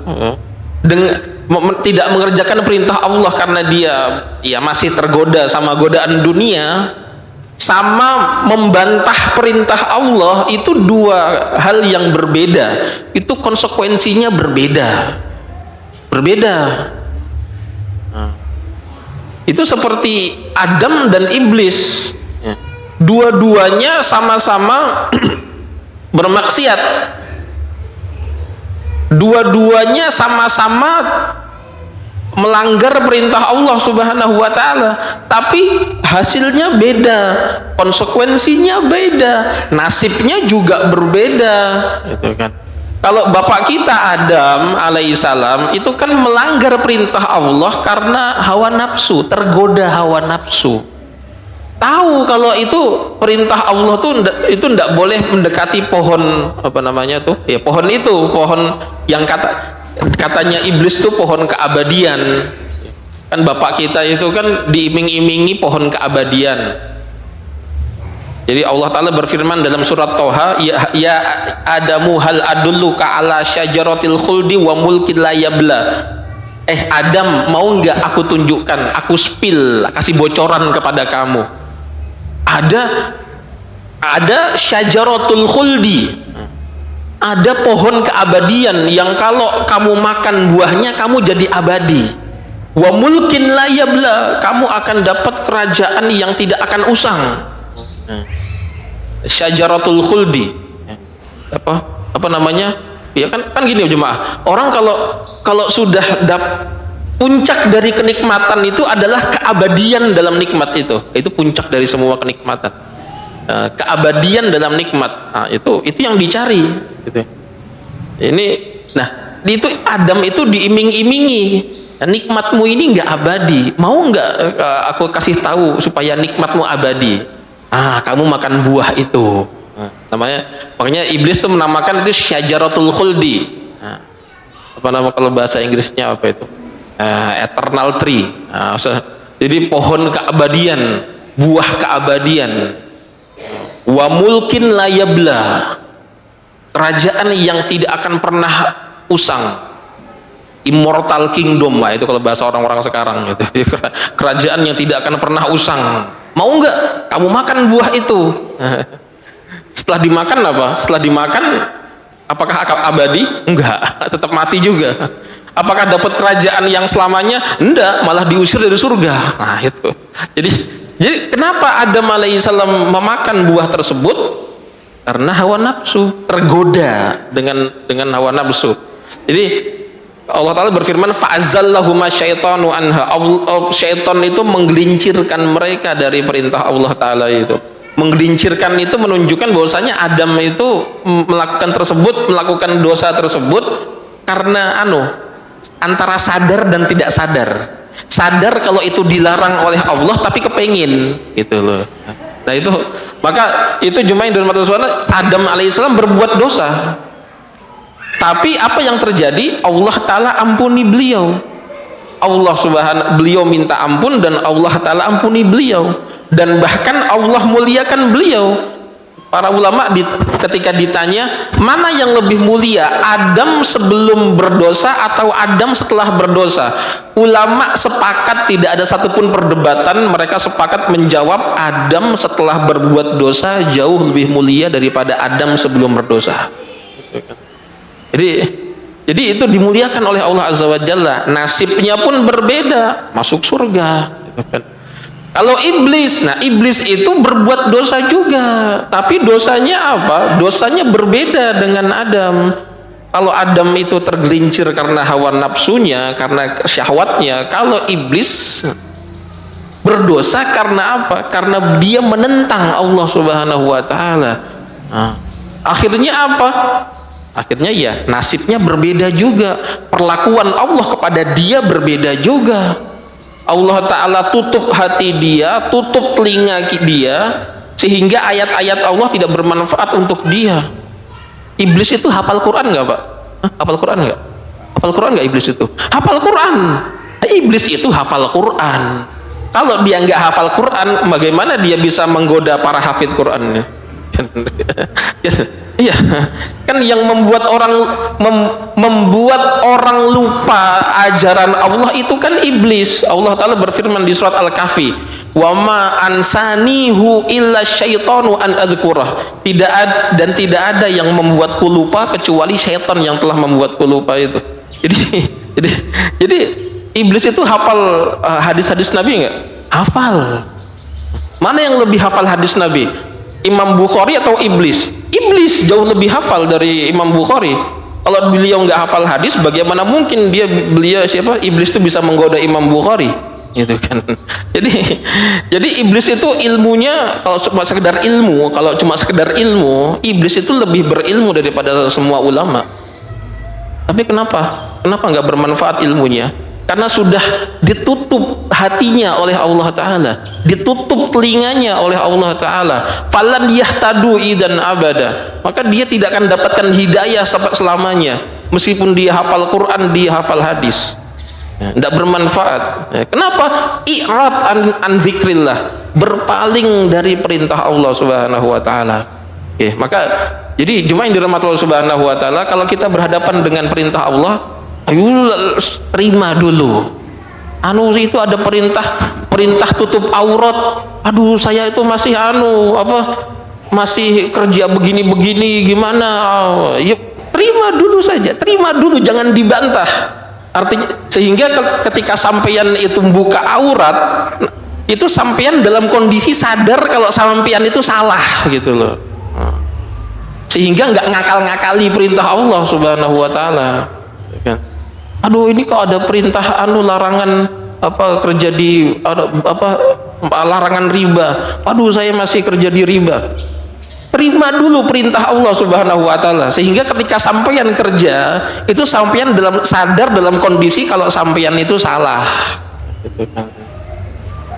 tidak mengerjakan perintah Allah karena dia masih tergoda sama godaan dunia, sama membantah perintah Allah, itu dua hal yang berbeda. Itu konsekuensinya berbeda. Itu seperti Adam dan iblis, dua-duanya sama-sama bermaksiat, dua-duanya sama-sama melanggar perintah Allah Subhanahu wa taala, tapi hasilnya beda, konsekuensinya beda, nasibnya juga berbeda, gitu kan. Kalau bapak kita Adam alaihissalam itu kan melanggar perintah Allah karena hawa nafsu, tergoda hawa nafsu. Tahu kalau itu perintah Allah tuh itu ndak boleh mendekati pohon apa namanya tuh? Ya pohon itu, pohon yang katanya iblis tuh pohon keabadian. Kan bapak kita itu kan diiming-imingi pohon keabadian. Jadi Allah Ta'ala berfirman dalam surat Toha, ya Adamu hal adulluka ala syajaratil khuldi wa mulkin la yabla. Adam, mau nggak aku tunjukkan, aku spill, kasih bocoran kepada kamu. Ada syajaratul khuldi, ada pohon keabadian yang kalau kamu makan buahnya kamu jadi abadi. Wa mulkin la yabla, kamu akan dapat kerajaan yang tidak akan usang. Syajaratul khuldi, apa namanya, ya kan gini jemaah, orang kalau sudah puncak dari kenikmatan itu adalah keabadian dalam nikmat, itu puncak dari semua kenikmatan, keabadian dalam nikmat. Nah, itu yang dicari gitu. Ini nah itu Adam itu diiming-imingi, nikmatmu ini nggak abadi, mau nggak aku kasih tahu supaya nikmatmu abadi. Kamu makan buah itu. Makanya iblis tuh menamakan itu syajaratul khuldi. Apa nama kalau bahasa Inggrisnya apa itu? Eternal tree. Jadi pohon keabadian, buah keabadian. Wa mulkin la yabla, kerajaan yang tidak akan pernah usang. Immortal kingdom lah itu kalau bahasa orang-orang sekarang gitu. Kerajaan yang tidak akan pernah usang. Mau nggak kamu makan buah itu? Setelah dimakan apa? Setelah dimakan apakah abadi? Enggak, tetap mati juga. Apakah dapat kerajaan yang selamanya? Enggak, malah diusir dari surga. Nah itu. Jadi kenapa Adam alaihissalam memakan buah tersebut? Karena hawa nafsu, tergoda dengan hawa nafsu. Jadi Allah Ta'ala berfirman, fa'azallahuma syaitanu anha. Syaitan itu menggelincirkan mereka dari perintah Allah Ta'ala itu. Menggelincirkan itu menunjukkan bahwasanya Adam itu melakukan dosa tersebut karena antara sadar dan tidak sadar. Sadar kalau itu dilarang oleh Allah tapi kepengin gitu loh. Nah itu, maka itu Jumain dan Adam alaihissalam berbuat dosa. Tapi apa yang terjadi? Allah Ta'ala ampuni beliau. Beliau minta ampun dan Allah Ta'ala ampuni beliau. Dan bahkan Allah muliakan beliau. Para ulama ketika ditanya, mana yang lebih mulia, Adam sebelum berdosa atau Adam setelah berdosa? Ulama sepakat, tidak ada satupun perdebatan, mereka sepakat menjawab Adam setelah berbuat dosa jauh lebih mulia daripada Adam sebelum berdosa. Jadi itu dimuliakan oleh Allah Azza wa Jalla, nasibnya pun berbeda, masuk surga. Kalau iblis itu berbuat dosa juga, tapi dosanya apa? Dosanya berbeda dengan Adam. Kalau Adam itu tergelincir karena hawa nafsunya, karena syahwatnya. Kalau iblis berdosa karena apa? Karena dia menentang Allah Subhanahu wa Ta'ala. Akhirnya apa? Akhirnya ya nasibnya berbeda juga, perlakuan Allah kepada dia berbeda juga. Allah Ta'ala tutup hati dia, tutup telinga dia, sehingga ayat-ayat Allah tidak bermanfaat untuk dia. Iblis itu hafal Quran nggak Pak? Hafal Quran nggak? Hafal Quran nggak iblis itu? Hafal Quran. Iblis itu hafal Quran. Kalau dia nggak hafal Quran, bagaimana dia bisa menggoda para hafid Quran? Iya, kan yang membuat orang lupa ajaran Allah itu kan iblis. Allah Ta'ala berfirman di surat Al-Kahfi, wa ma ansanihu illa syaitanu an adzkurah. Tidak ada yang membuatku lupa kecuali syaitan yang telah membuatku lupa itu. Jadi iblis itu hafal hadis-hadis Nabi nggak? Hafal. Mana yang lebih hafal hadis Nabi? Imam Bukhari atau iblis? Iblis jauh lebih hafal dari Imam Bukhari. Kalau beliau nggak hafal hadis, bagaimana mungkin iblis itu bisa menggoda Imam Bukhari, gitu kan? Jadi iblis itu ilmunya, kalau cuma sekedar ilmu, iblis itu lebih berilmu daripada semua ulama. Tapi kenapa nggak bermanfaat ilmunya? Karena sudah ditutup hatinya oleh Allah Ta'ala, ditutup telinganya oleh Allah Ta'ala. Falan yahtadu idan abada, maka dia tidak akan dapatkan hidayah sampai selamanya, meskipun dia hafal Quran, dia hafal hadis, tidak bermanfaat. Kenapa? I'rad an dzikrillah, berpaling dari perintah Allah Subhanahu Wa Ta'ala. Oke, maka jadi jemaah yang dirahmati Allah Subhanahu Wa Ta'ala, kalau kita berhadapan dengan perintah Allah, ayo terima dulu. Itu ada perintah tutup aurat. Aduh, saya itu masih masih kerja begini gimana? Ya terima dulu saja, terima dulu, jangan dibantah. Artinya sehingga ketika sampeyan itu buka aurat, itu sampeyan dalam kondisi sadar kalau sampeyan itu salah, gitu loh. Sehingga nggak ngakal-ngakali perintah Allah Subhanahu Wa Ta'ala. Aduh, ini kok ada perintah larangan kerja di larangan riba. Aduh, saya masih kerja di riba. Terima dulu perintah Allah Subhanahu Wa Ta'ala, sehingga ketika sampeyan kerja itu sampeyan sadar dalam kondisi kalau sampeyan itu salah.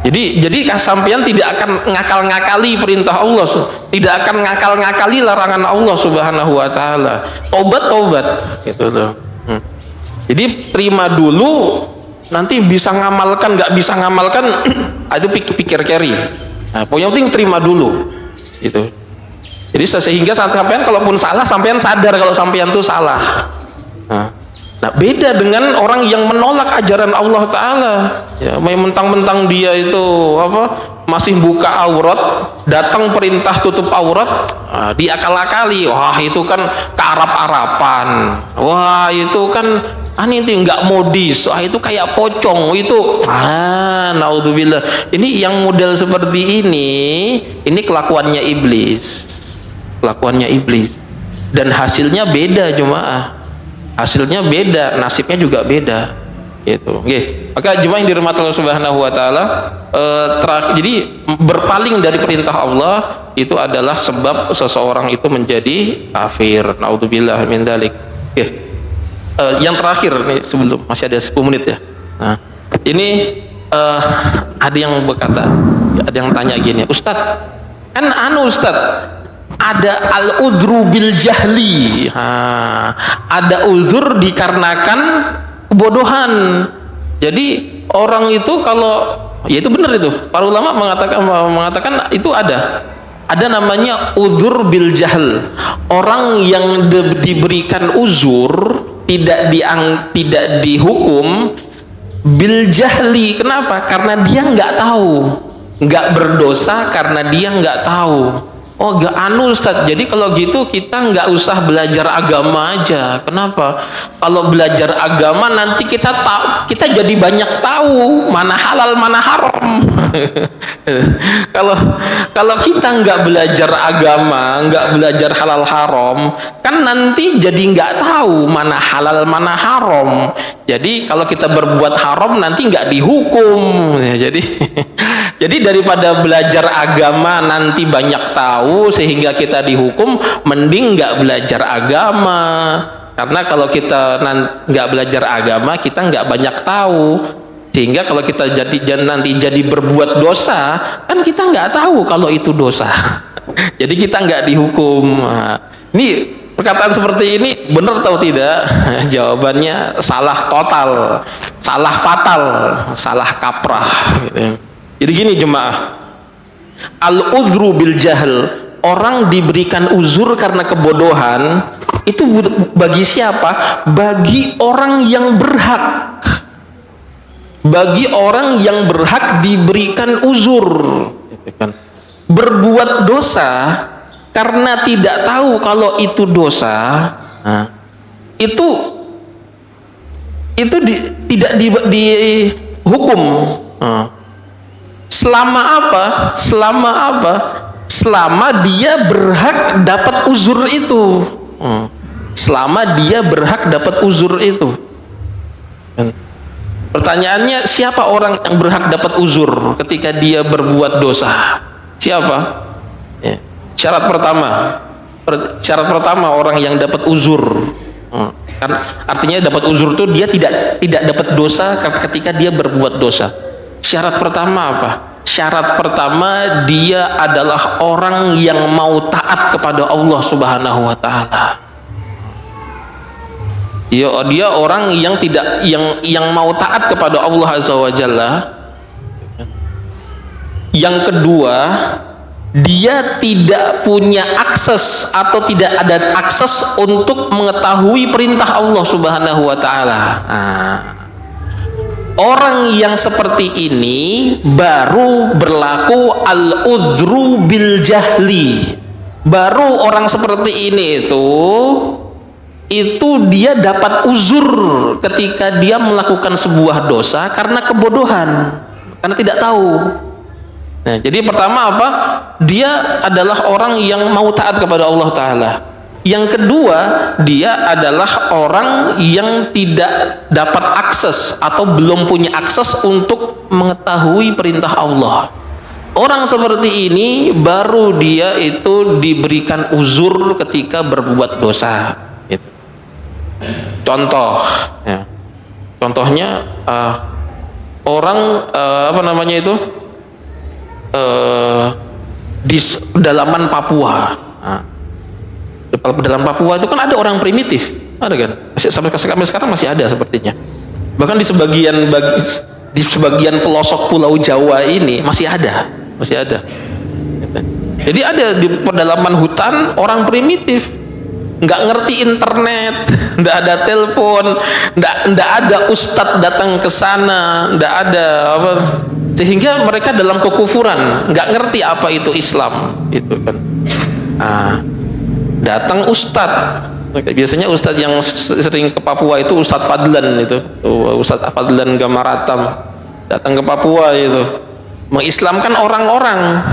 Jadi sampeyan tidak akan ngakal-ngakali perintah Allah, tidak akan ngakal-ngakali larangan Allah Subhanahu Wa Ta'ala. Tobat, gitu loh. Jadi terima dulu, nanti bisa ngamalkan nggak bisa ngamalkan itu pikir carry. Nah, yang penting terima dulu, gitu. Jadi sehingga sampean kalaupun salah, sampean sadar kalau sampean itu salah. Nah, beda dengan orang yang menolak ajaran Allah Ta'ala, ya, mentang-mentang dia itu masih buka aurat, datang perintah tutup aurat, diakal-akali. Wah, itu kan kearap-arapan. Wah, itu kan itu nggak modis. Wah, itu kayak pocong. Itu naudzubillah. Ini yang model seperti ini kelakuannya iblis. Dan hasilnya beda, jemaah. Hasilnya beda, nasibnya juga beda, gitu. Oke. Maka jemaah yang dirahmati Allah Subhanahu Wa Ta'ala, jadi berpaling dari perintah Allah itu adalah sebab seseorang itu menjadi kafir. Naudzubillah min dzalik. Oke. Yang terakhir nih, sebelum masih ada 10 menit ya. Nah, ini ada yang berkata, ada yang tanya gini, Ustadz, kan Ustadz, ada al-udhru bil jahli, ada uzur dikarenakan kebodohan. Jadi orang itu kalau, ya itu benar, itu para ulama mengatakan itu ada namanya uzur bil jahl. Orang yang diberikan uzur tidak dihukum bil jahli. Kenapa? Karena dia nggak tahu, nggak berdosa karena dia nggak tahu. Oh, gak Ustaz, jadi kalau gitu kita nggak usah belajar agama aja. Kenapa? Kalau belajar agama nanti kita jadi banyak tahu mana halal mana haram. Kalau kita nggak belajar agama, nggak belajar halal haram, kan nanti jadi nggak tahu mana halal mana haram. Jadi kalau kita berbuat haram nanti nggak dihukum. Ya, jadi daripada belajar agama nanti banyak tahu sehingga kita dihukum, mending nggak belajar agama. Karena kalau kita nggak belajar agama, kita nggak banyak tahu, sehingga kalau kita nanti jadi berbuat dosa, kan kita nggak tahu kalau itu dosa. Jadi kita nggak dihukum. Ini perkataan seperti ini benar atau tidak? Jawabannya salah total, salah fatal, salah kaprah, gitu. Jadi gini jemaah, al-uzru bil jahl, orang diberikan uzur karena kebodohan, itu bagi siapa? Bagi orang yang berhak. Bagi orang yang berhak diberikan uzur. Berbuat dosa karena tidak tahu kalau itu dosa, tidak dihukum. Selama apa? Selama dia berhak dapat uzur itu. selama dia berhak dapat uzur itu. Pertanyaannya, siapa orang yang berhak dapat uzur ketika dia berbuat dosa? Siapa? Ya. Syarat pertama orang yang dapat uzur. Kan artinya dapat uzur itu dia tidak dapat dosa ketika dia berbuat dosa. Syarat pertama apa? Syarat pertama, dia adalah orang yang mau taat kepada Allah Subhanahu wa taala. Dia orang yang mau taat kepada Allah Azza wa Jalla. Yang kedua, dia tidak punya akses atau tidak ada akses untuk mengetahui perintah Allah Subhanahu wa taala. Orang yang seperti ini baru berlaku al-udhru bil jahli. Baru orang seperti ini itu dia dapat uzur ketika dia melakukan sebuah dosa karena kebodohan, karena tidak tahu. Nah, jadi pertama apa? Dia adalah orang yang mau taat kepada Allah Ta'ala. Yang kedua, dia adalah orang yang tidak dapat akses atau belum punya akses untuk mengetahui perintah Allah. Orang seperti ini baru dia itu diberikan uzur ketika berbuat dosa. Contoh, ya. Contohnya orang di pedalaman Papua. Dalam Papua itu kan ada orang primitif, ada kan? Sampai sekarang masih ada sepertinya. Bahkan di sebagian pelosok Pulau Jawa ini masih ada. Jadi ada di pedalaman hutan orang primitif, nggak ngerti internet, nggak ada telepon, nggak ada ustadz datang ke sana, nggak ada apa, sehingga mereka dalam kekufuran, nggak ngerti apa itu Islam, itu kan. Datang ustadz, biasanya ustadz yang sering ke Papua itu Ustadz Fadlan, itu Ustadz Fadlan Gamaratam, datang ke Papua itu mengislamkan orang-orang.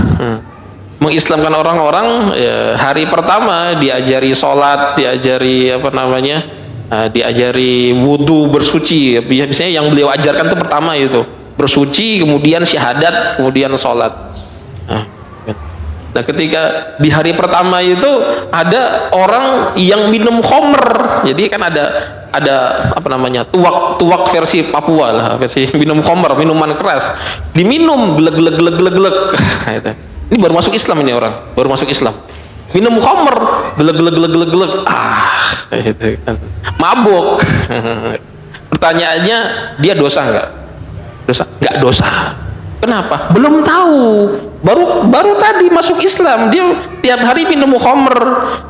Ya, hari pertama diajari sholat, diajari diajari wudhu, bersuci. Biasanya yang beliau ajarkan itu pertama itu bersuci, kemudian syahadat, kemudian sholat. Nah, ketika di hari pertama itu ada orang yang minum khamr. Jadi kan ada tuak versi Papua lah, versi minum khamr, minuman keras. Diminum geleg. Ini baru masuk Islam, ini orang baru masuk Islam. Minum khamr, geleg. Itu kan. Mabuk. Pertanyaannya, dia dosa enggak? Enggak dosa. Kenapa? Belum tahu. Baru tadi masuk Islam, dia tiap hari minum khamr,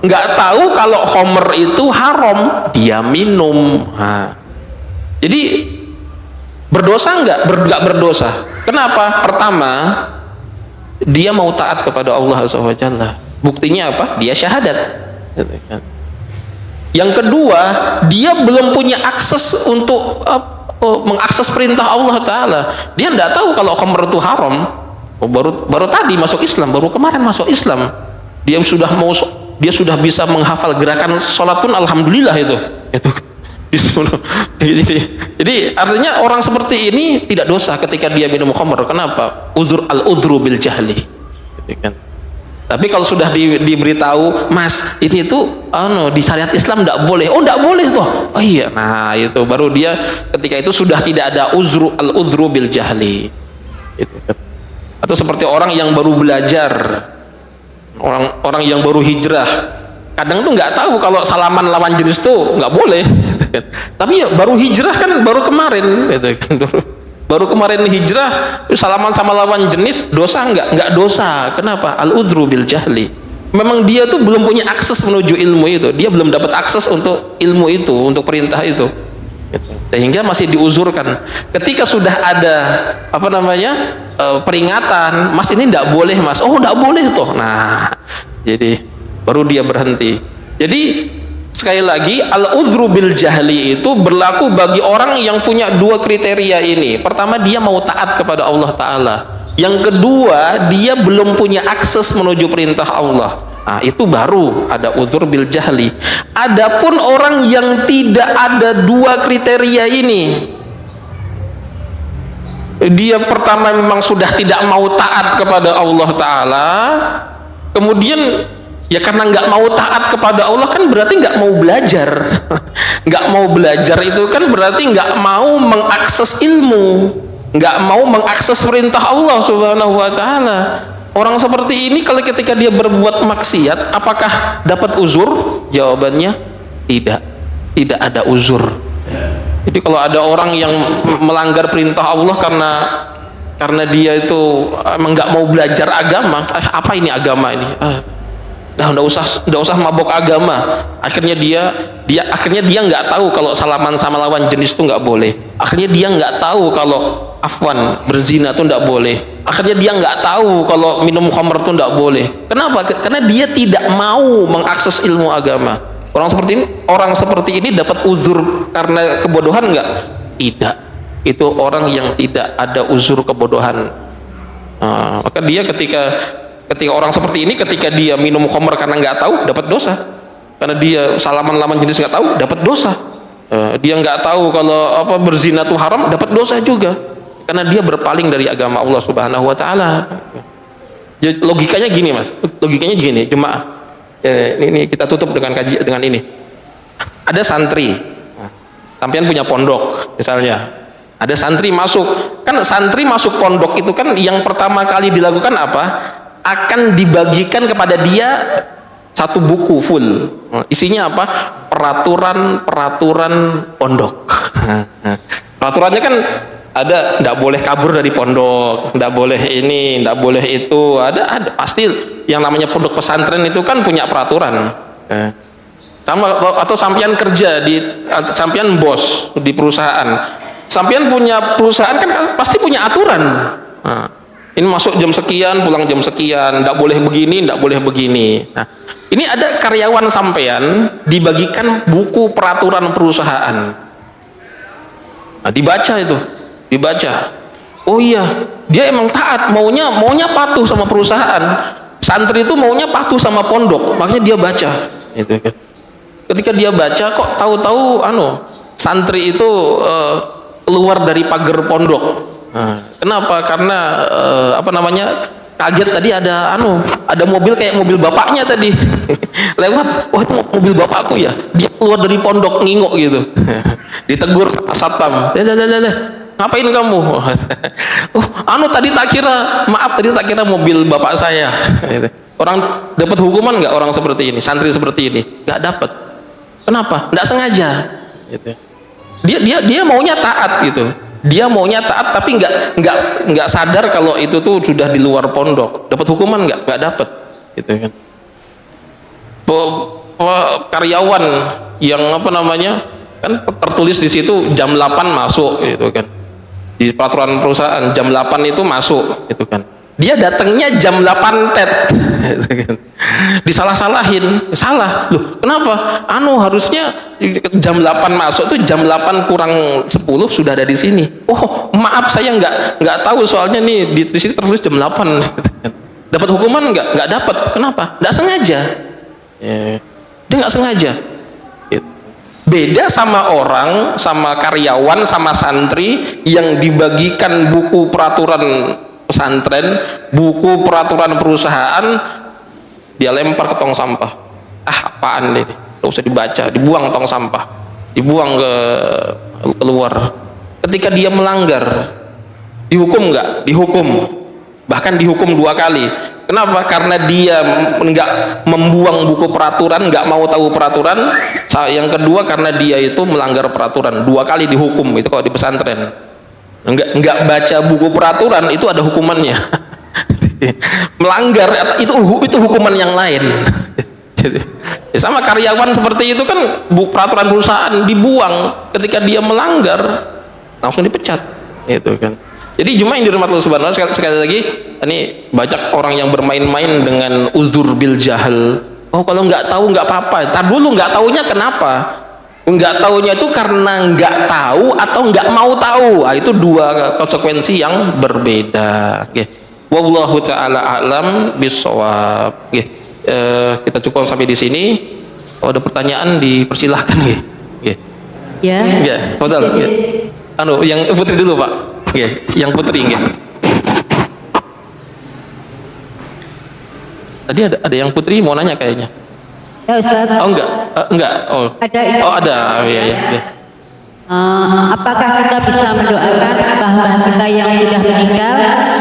nggak tahu kalau khamr itu haram, dia minum. Jadi berdosa nggak berdosa. Kenapa? Pertama, dia mau taat kepada Allah SWT. Buktinya apa? Dia syahadat. Yang kedua, dia belum punya akses untuk mengakses perintah Allah Ta'ala. Dia tidak tahu kalau khamr itu haram. Baru tadi masuk Islam, baru kemarin masuk Islam. Dia sudah bisa menghafal gerakan sholat pun alhamdulillah itu. Jadi artinya orang seperti ini tidak dosa ketika dia minum khamr. Kenapa? Al-udhru bil jahli. Tapi kalau sudah diberitahu, Mas, ini tuh di syariat Islam tidak boleh. Oh, tidak boleh tuh. Oh iya. Nah, itu baru dia ketika itu sudah tidak ada al-udhru bil jahli. Atau seperti orang yang baru belajar, orang yang baru hijrah, kadang tuh nggak tahu kalau salaman lawan jenis tuh nggak boleh. Tapi ya baru hijrah kan, baru kemarin, baru kemarin hijrah, salaman sama lawan jenis, dosa nggak dosa. Kenapa? Al-udhru bil jahli. Memang dia tuh belum punya akses menuju ilmu itu, dia belum dapat akses untuk ilmu itu, untuk perintah itu, sehingga masih diuzurkan. Ketika sudah ada peringatan, Mas ini tidak boleh, Mas. Oh, tidak boleh toh. Nah, jadi baru dia berhenti. Jadi sekali lagi, al-udhru bil jahli itu berlaku bagi orang yang punya dua kriteria ini. Pertama, dia mau taat kepada Allah Ta'ala. Yang kedua, dia belum punya akses menuju perintah Allah. Nah, itu baru ada uzur bil jahli. Adapun orang yang tidak ada dua kriteria ini, dia pertama memang sudah tidak mau taat kepada Allah Ta'ala, kemudian ya karena nggak mau taat kepada Allah kan berarti nggak mau belajar. Nggak mau belajar itu kan berarti nggak mau mengakses ilmu, nggak mau mengakses perintah Allah Subhanahu wa Ta'ala. Orang seperti ini kalau ketika dia berbuat maksiat, apakah dapat uzur? Jawabannya tidak, tidak ada uzur. Jadi kalau ada orang yang melanggar perintah Allah karena dia itu emang nggak mau belajar agama, apa ini agama ini? Nah, nggak usah mabok agama. Akhirnya dia nggak tahu kalau salaman sama lawan jenis itu nggak boleh. Akhirnya dia nggak tahu kalau afwan berzina itu nggak boleh. Akhirnya dia nggak tahu kalau minum khamr itu nggak boleh. Kenapa? Karena dia tidak mau mengakses ilmu agama. Orang seperti ini dapat uzur karena kebodohan nggak? Tidak. Itu orang yang tidak ada uzur kebodohan. Maka dia ketika orang seperti ini, ketika dia minum khamr karena nggak tahu, dapat dosa. Karena dia salaman lawan jenis nggak tahu, dapat dosa. Dia nggak tahu kalau berzina itu haram, dapat dosa juga. Karena dia berpaling dari agama Allah Subhanahu wa Ta'ala. Logikanya gini, Mas. Logikanya gini, jemaah. Ini kita tutup dengan kajian dengan ini. Ada santri, sampean punya pondok misalnya. Ada santri masuk, kan santri masuk pondok itu kan yang pertama kali dilakukan apa? Akan dibagikan kepada dia satu buku full. Isinya apa? Peraturan pondok. Peraturannya kan ada, tidak boleh kabur dari pondok, tidak boleh ini, tidak boleh itu. Ada pasti yang namanya pondok pesantren itu kan punya peraturan. Sama atau sampean kerja sampean bos di perusahaan. Sampean punya perusahaan kan pasti punya aturan. Ini masuk jam sekian, pulang jam sekian, tidak boleh begini, tidak boleh begini. Nah, ini ada karyawan sampean dibagikan buku peraturan perusahaan. Nah, dibaca. Oh iya, dia emang taat, maunya patuh sama perusahaan. Santri itu maunya patuh sama pondok, makanya dia baca. Ketika dia baca, kok tahu-tahu santri itu keluar dari pagar pondok. Kenapa? Karena kaget tadi ada mobil kayak mobil bapaknya tadi lewat. Wah, itu mobil bapakku ya. Dia keluar dari pondok ngingok gitu. Ditegur sama satpam. Ngapain kamu? Tadi tak kira mobil bapak saya. Orang dapat hukuman nggak orang seperti ini, santri seperti ini? Nggak dapat. Kenapa? Nggak sengaja. Dia maunya taat gitu. Dia maunya taat tapi nggak sadar kalau itu tuh sudah di luar pondok. Dapat hukuman nggak dapat gitu kan. Karyawan yang kan tertulis di situ jam 8 masuk gitu kan, di peraturan perusahaan jam 8 itu masuk gitu kan. Dia datangnya jam 8 tet gitu kan. Disalah-salahin, salah loh, kenapa? Harusnya jam 8 masuk tuh jam 8 kurang 10 sudah ada di sini. Oh maaf, saya nggak tahu, soalnya nih di sini tertulis jam 8 gitu kan. Dapat hukuman nggak dapat. Kenapa? Nggak sengaja. Dia nggak sengaja. Beda sama karyawan, sama santri yang dibagikan buku peraturan pesantren, buku peraturan perusahaan, dia lempar ke tong sampah. Apaan ini? Nggak usah dibaca, dibuang tong sampah, dibuang keluar. Ketika dia melanggar, dihukum nggak? Dihukum, bahkan dihukum 2 kali. Kenapa? Karena dia nggak membuang buku peraturan, nggak mau tahu peraturan. Yang kedua karena dia itu melanggar peraturan, 2 kali dihukum. Itu kalau di pesantren. Nggak baca buku peraturan itu ada hukumannya. Melanggar itu hukuman yang lain. Sama karyawan seperti itu kan, peraturan perusahaan dibuang. Ketika dia melanggar langsung dipecat. Itu kan. Jadi jemaah yang dirahmati Allah Subhanahu wa Ta'ala, sekali lagi, ini banyak orang yang bermain-main dengan uzur bil jahal. Oh, kalau nggak tahu nggak apa-apa. Tar dulu, nggak tahunya kenapa? Nggak tahunya itu karena nggak tahu atau nggak mau tahu. Itu 2 konsekuensi yang berbeda. Wallahu ta'ala a'lam bishawab. kita cukup sampai di sini. Kalau ada pertanyaan dipersilahkan nggih. Nggih. Ya. Nggih, betul. Nggih. Anu, yang Putri dulu, Pak. Nggih, yang Putri nggih. Tadi ada yang Putri mau nanya kayaknya. Ya Ustaz. Oh enggak. Enggak. Oh. Ada ini. Oh, ada. Iya, iya, iya. Apakah kita bisa mendoakan bahwa kita yang sudah meninggal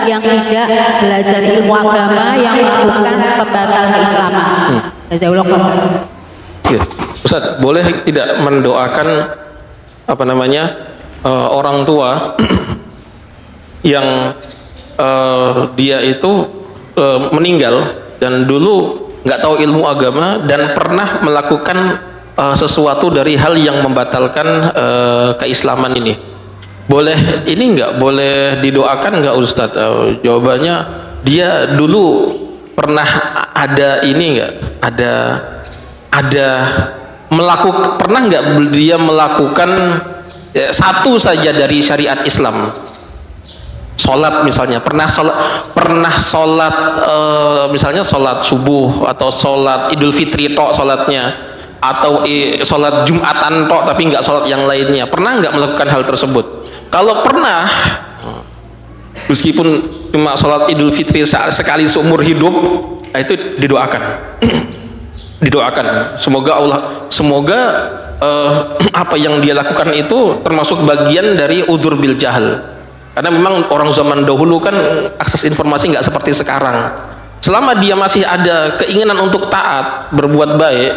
yang tidak belajar ilmu agama yang melakukan pembatal keislaman? Jazakallahu khairan. Ya. Ustaz, boleh tidak mendoakan apa namanya orang tua yang dia itu meninggal dan dulu nggak tahu ilmu agama dan pernah melakukan sesuatu dari hal yang membatalkan keislaman ini. Boleh ini nggak boleh didoakan nggak Ustadz? Jawabannya dia dulu pernah ada ini nggak? Ada pernah nggak dia melakukan satu saja dari syariat Islam? Sholat misalnya, pernah sholat misalnya sholat subuh atau sholat Idul Fitri tok sholatnya, atau sholat Jumatan tok tapi nggak sholat yang lainnya, pernah nggak melakukan hal tersebut? Kalau pernah, meskipun cuma sholat Idul Fitri sekali seumur hidup, itu didoakan. Didoakan semoga apa yang dia lakukan itu termasuk bagian dari udzur bil jahal. Karena memang orang zaman dahulu kan akses informasi nggak seperti sekarang. Selama dia masih ada keinginan untuk taat, berbuat baik,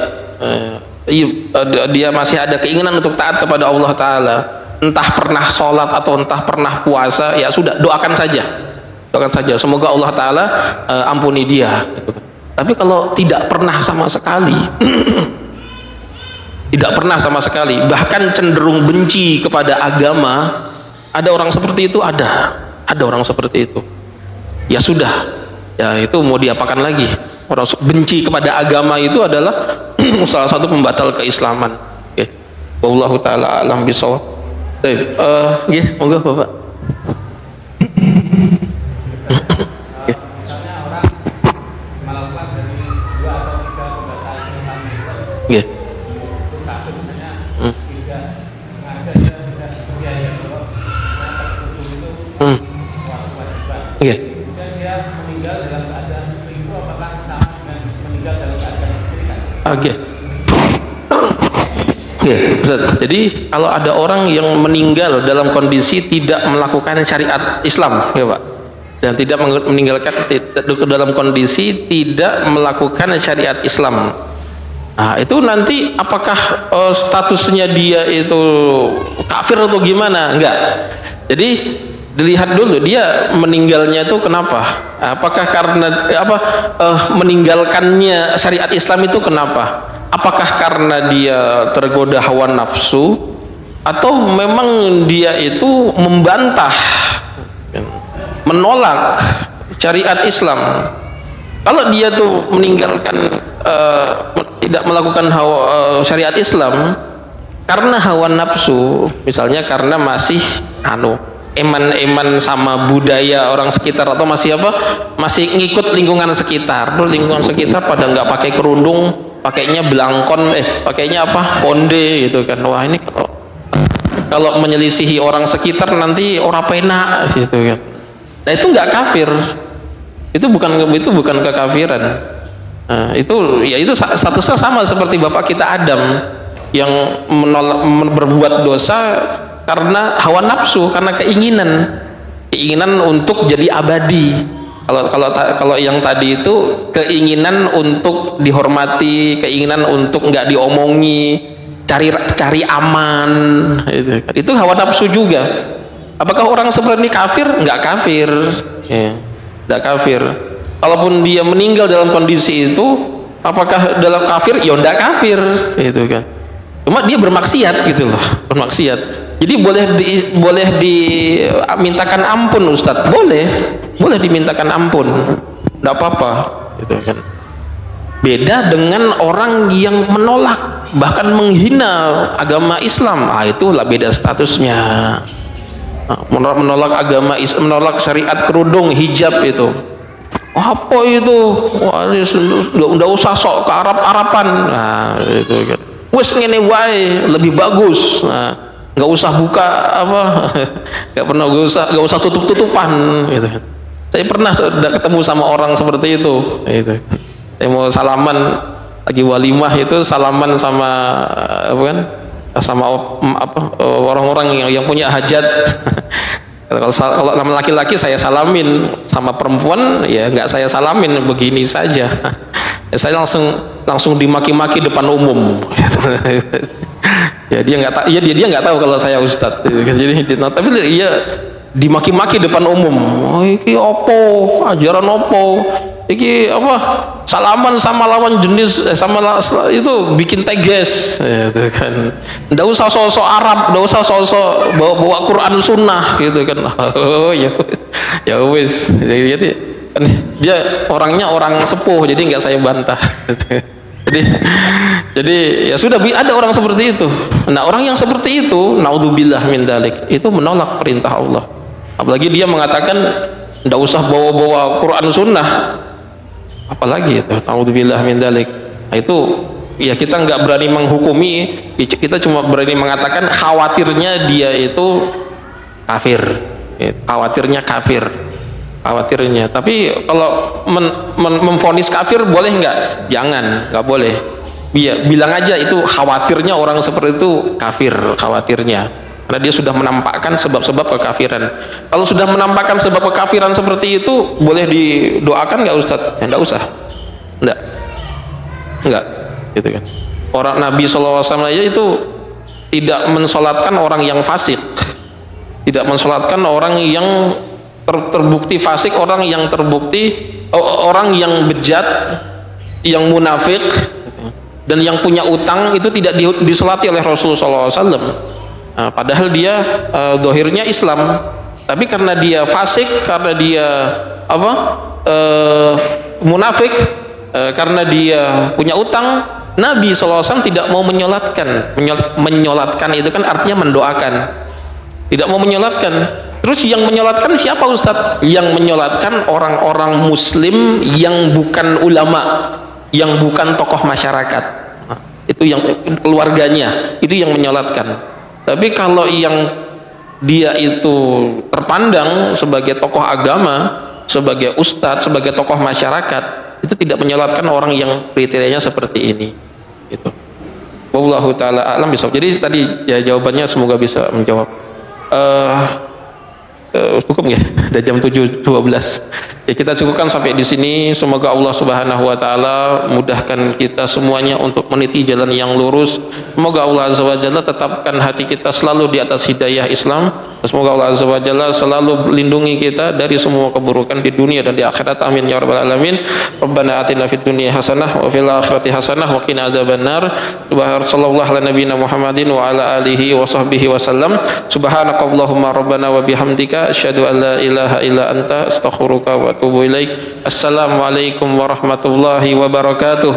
dia masih ada keinginan untuk taat kepada Allah Ta'ala, entah pernah sholat atau entah pernah puasa, ya sudah, doakan saja. Doakan saja, semoga Allah Ta'ala ampuni dia. Tapi kalau tidak pernah sama sekali, tidak pernah sama sekali, bahkan cenderung benci kepada agama, ada orang seperti itu, ada orang seperti itu. Ya sudah, ya itu mau diapakan lagi? Orang benci kepada agama itu adalah salah satu pembatal keislaman. Oke, wallahu taala alam bisawab. Baik, nggih, monggo Bapak. Nggih. Iya. Oke. Oke, Ustaz. Jadi kalau ada orang yang meninggal dalam kondisi tidak melakukan syariat Islam, ya Pak, dan tidak meninggalkan dalam kondisi tidak melakukan syariat Islam, nah itu nanti apakah statusnya dia itu kafir atau gimana? Enggak. Jadi dilihat dulu dia meninggalnya itu kenapa? Apakah karena meninggalkannya syariat Islam itu kenapa? Apakah karena dia tergoda hawa nafsu atau memang dia itu membantah, menolak syariat Islam? Kalau dia tuh meninggalkan tidak melakukan syariat Islam karena hawa nafsu, misalnya karena masih eman sama budaya orang sekitar, atau masih masih ngikut lingkungan sekitar. Terus lingkungan sekitar pada nggak pakai kerudung, pakainya belangkon, pakainya konde gitu kan. Wah, ini kalau menyelisihi orang sekitar nanti orang penak gitu kan. Nah, itu nggak kafir. Itu bukan kekafiran. Nah, itu statusnya sama seperti bapak kita Adam yang berbuat dosa karena hawa nafsu, karena keinginan untuk jadi abadi. Kalau yang tadi itu keinginan untuk dihormati, keinginan untuk nggak diomongi, cari aman, itu hawa nafsu juga. Apakah orang seperti ini kafir? Nggak kafir, ya, nggak kafir. Kalaupun dia meninggal dalam kondisi itu, apakah dalam kafir? Ya nggak kafir, itu kan. Cuma dia bermaksiat gitu loh, bermaksiat. Jadi boleh dimintakan ampun Ustadz, boleh dimintakan ampun, tidak apa-apa, gitu kan. Beda dengan orang yang menolak, bahkan menghina agama Islam, itulah beda statusnya. Menolak agama Islam, menolak syariat kerudung, hijab itu Apa itu? Wah, udah usah sok ke Arab-Araban. Nah, itu kan. Wes ngene wae lebih bagus. Nah, nggak usah buka apa, nggak usah tutup-tutupan gitu. Saya pernah sudah ketemu sama orang seperti itu. Itu. Saya mau salaman lagi walimah itu salaman sama apa kan? Sama apa orang-orang yang punya hajat. Kalau sama laki-laki saya salamin, sama perempuan ya nggak saya salamin, begini saja. Ya, saya langsung dimaki-maki depan umum. Ya dia nggak tahu kalau saya ustadz. Jadi tapi iya dimaki-maki depan umum. Oh, iki opo, ajaran opo, iki apa, salaman sama lawan jenis itu bikin teges, gitu kan. Nggak usah sosok Arab, nggak usah sosok bawa Quran Sunnah, gitu kan. Oh ya, ya wis. Jadi kan dia orangnya orang sepuh, jadi nggak saya bantah. Jadi ya sudah, ada orang seperti itu. Nah, orang yang seperti itu, naudzubillah min dzalik, itu menolak perintah Allah. Apalagi dia mengatakan tidak usah bawa-bawa Quran Sunnah, apalagi itu naudzubillah min dzalik. Nah, itu ya kita nggak berani menghukumi, kita cuma berani mengatakan khawatirnya dia itu kafir, khawatirnya kafir, khawatirnya. Tapi kalau memvonis kafir boleh nggak? Jangan, nggak boleh. Bilang aja itu khawatirnya orang seperti itu kafir, khawatirnya. Karena dia sudah menampakkan sebab-sebab kekafiran. Kalau sudah menampakkan sebab kekafiran seperti itu, boleh didoakan nggak Ustadz? Ya, nggak usah. Nggak, gitu kan. Orang Nabi SAW aja itu tidak mensolatkan orang yang fasik, tidak mensolatkan orang yang terbukti fasik, orang yang terbukti orang yang bejat, yang munafik, dan yang punya utang itu tidak disolati oleh Rasulullah SAW. Nah, padahal dia dohirnya Islam, tapi karena dia fasik, karena dia apa munafik, karena dia punya utang, Nabi SAW tidak mau menyolatkan. Menyolatkan itu kan artinya mendoakan, tidak mau menyolatkan. Terus yang menyolatkan siapa Ustadz? Yang menyolatkan orang-orang muslim yang bukan ulama, yang bukan tokoh masyarakat. Nah, itu yang keluarganya, itu yang menyolatkan. Tapi kalau yang dia itu terpandang sebagai tokoh agama, sebagai ustadz, sebagai tokoh masyarakat, itu tidak menyolatkan orang yang kriterianya seperti ini. Gitu. Wallahu taala a'lam bishawab. Jadi tadi ya jawabannya semoga bisa menjawab. Cukup ya, udah jam 7.12 ya, kita cukupkan sampai di sini. Semoga Allah Subhanahu wa taala mudahkan kita semuanya untuk meniti jalan yang lurus. Semoga Allah Azza wa Jalla tetapkan hati kita selalu di atas hidayah Islam. Semoga Allah Azza wa Jalla selalu lindungi kita dari semua keburukan di dunia dan di akhirat. Amin ya rabbal alamin. Rabbana atina fid dunya hasanah wa fil akhirati hasanah wa qina adzabannar. Sallallahu ala nabiyyina Muhammadin wa ala alihi wa sahbihi wasallam. Subhanakallahumma rabbana wa bihamdika asyhadu an la ilaha illa anta astaghfiruka wa atubu ilaik. Assalamualaikum warahmatullahi wabarakatuh.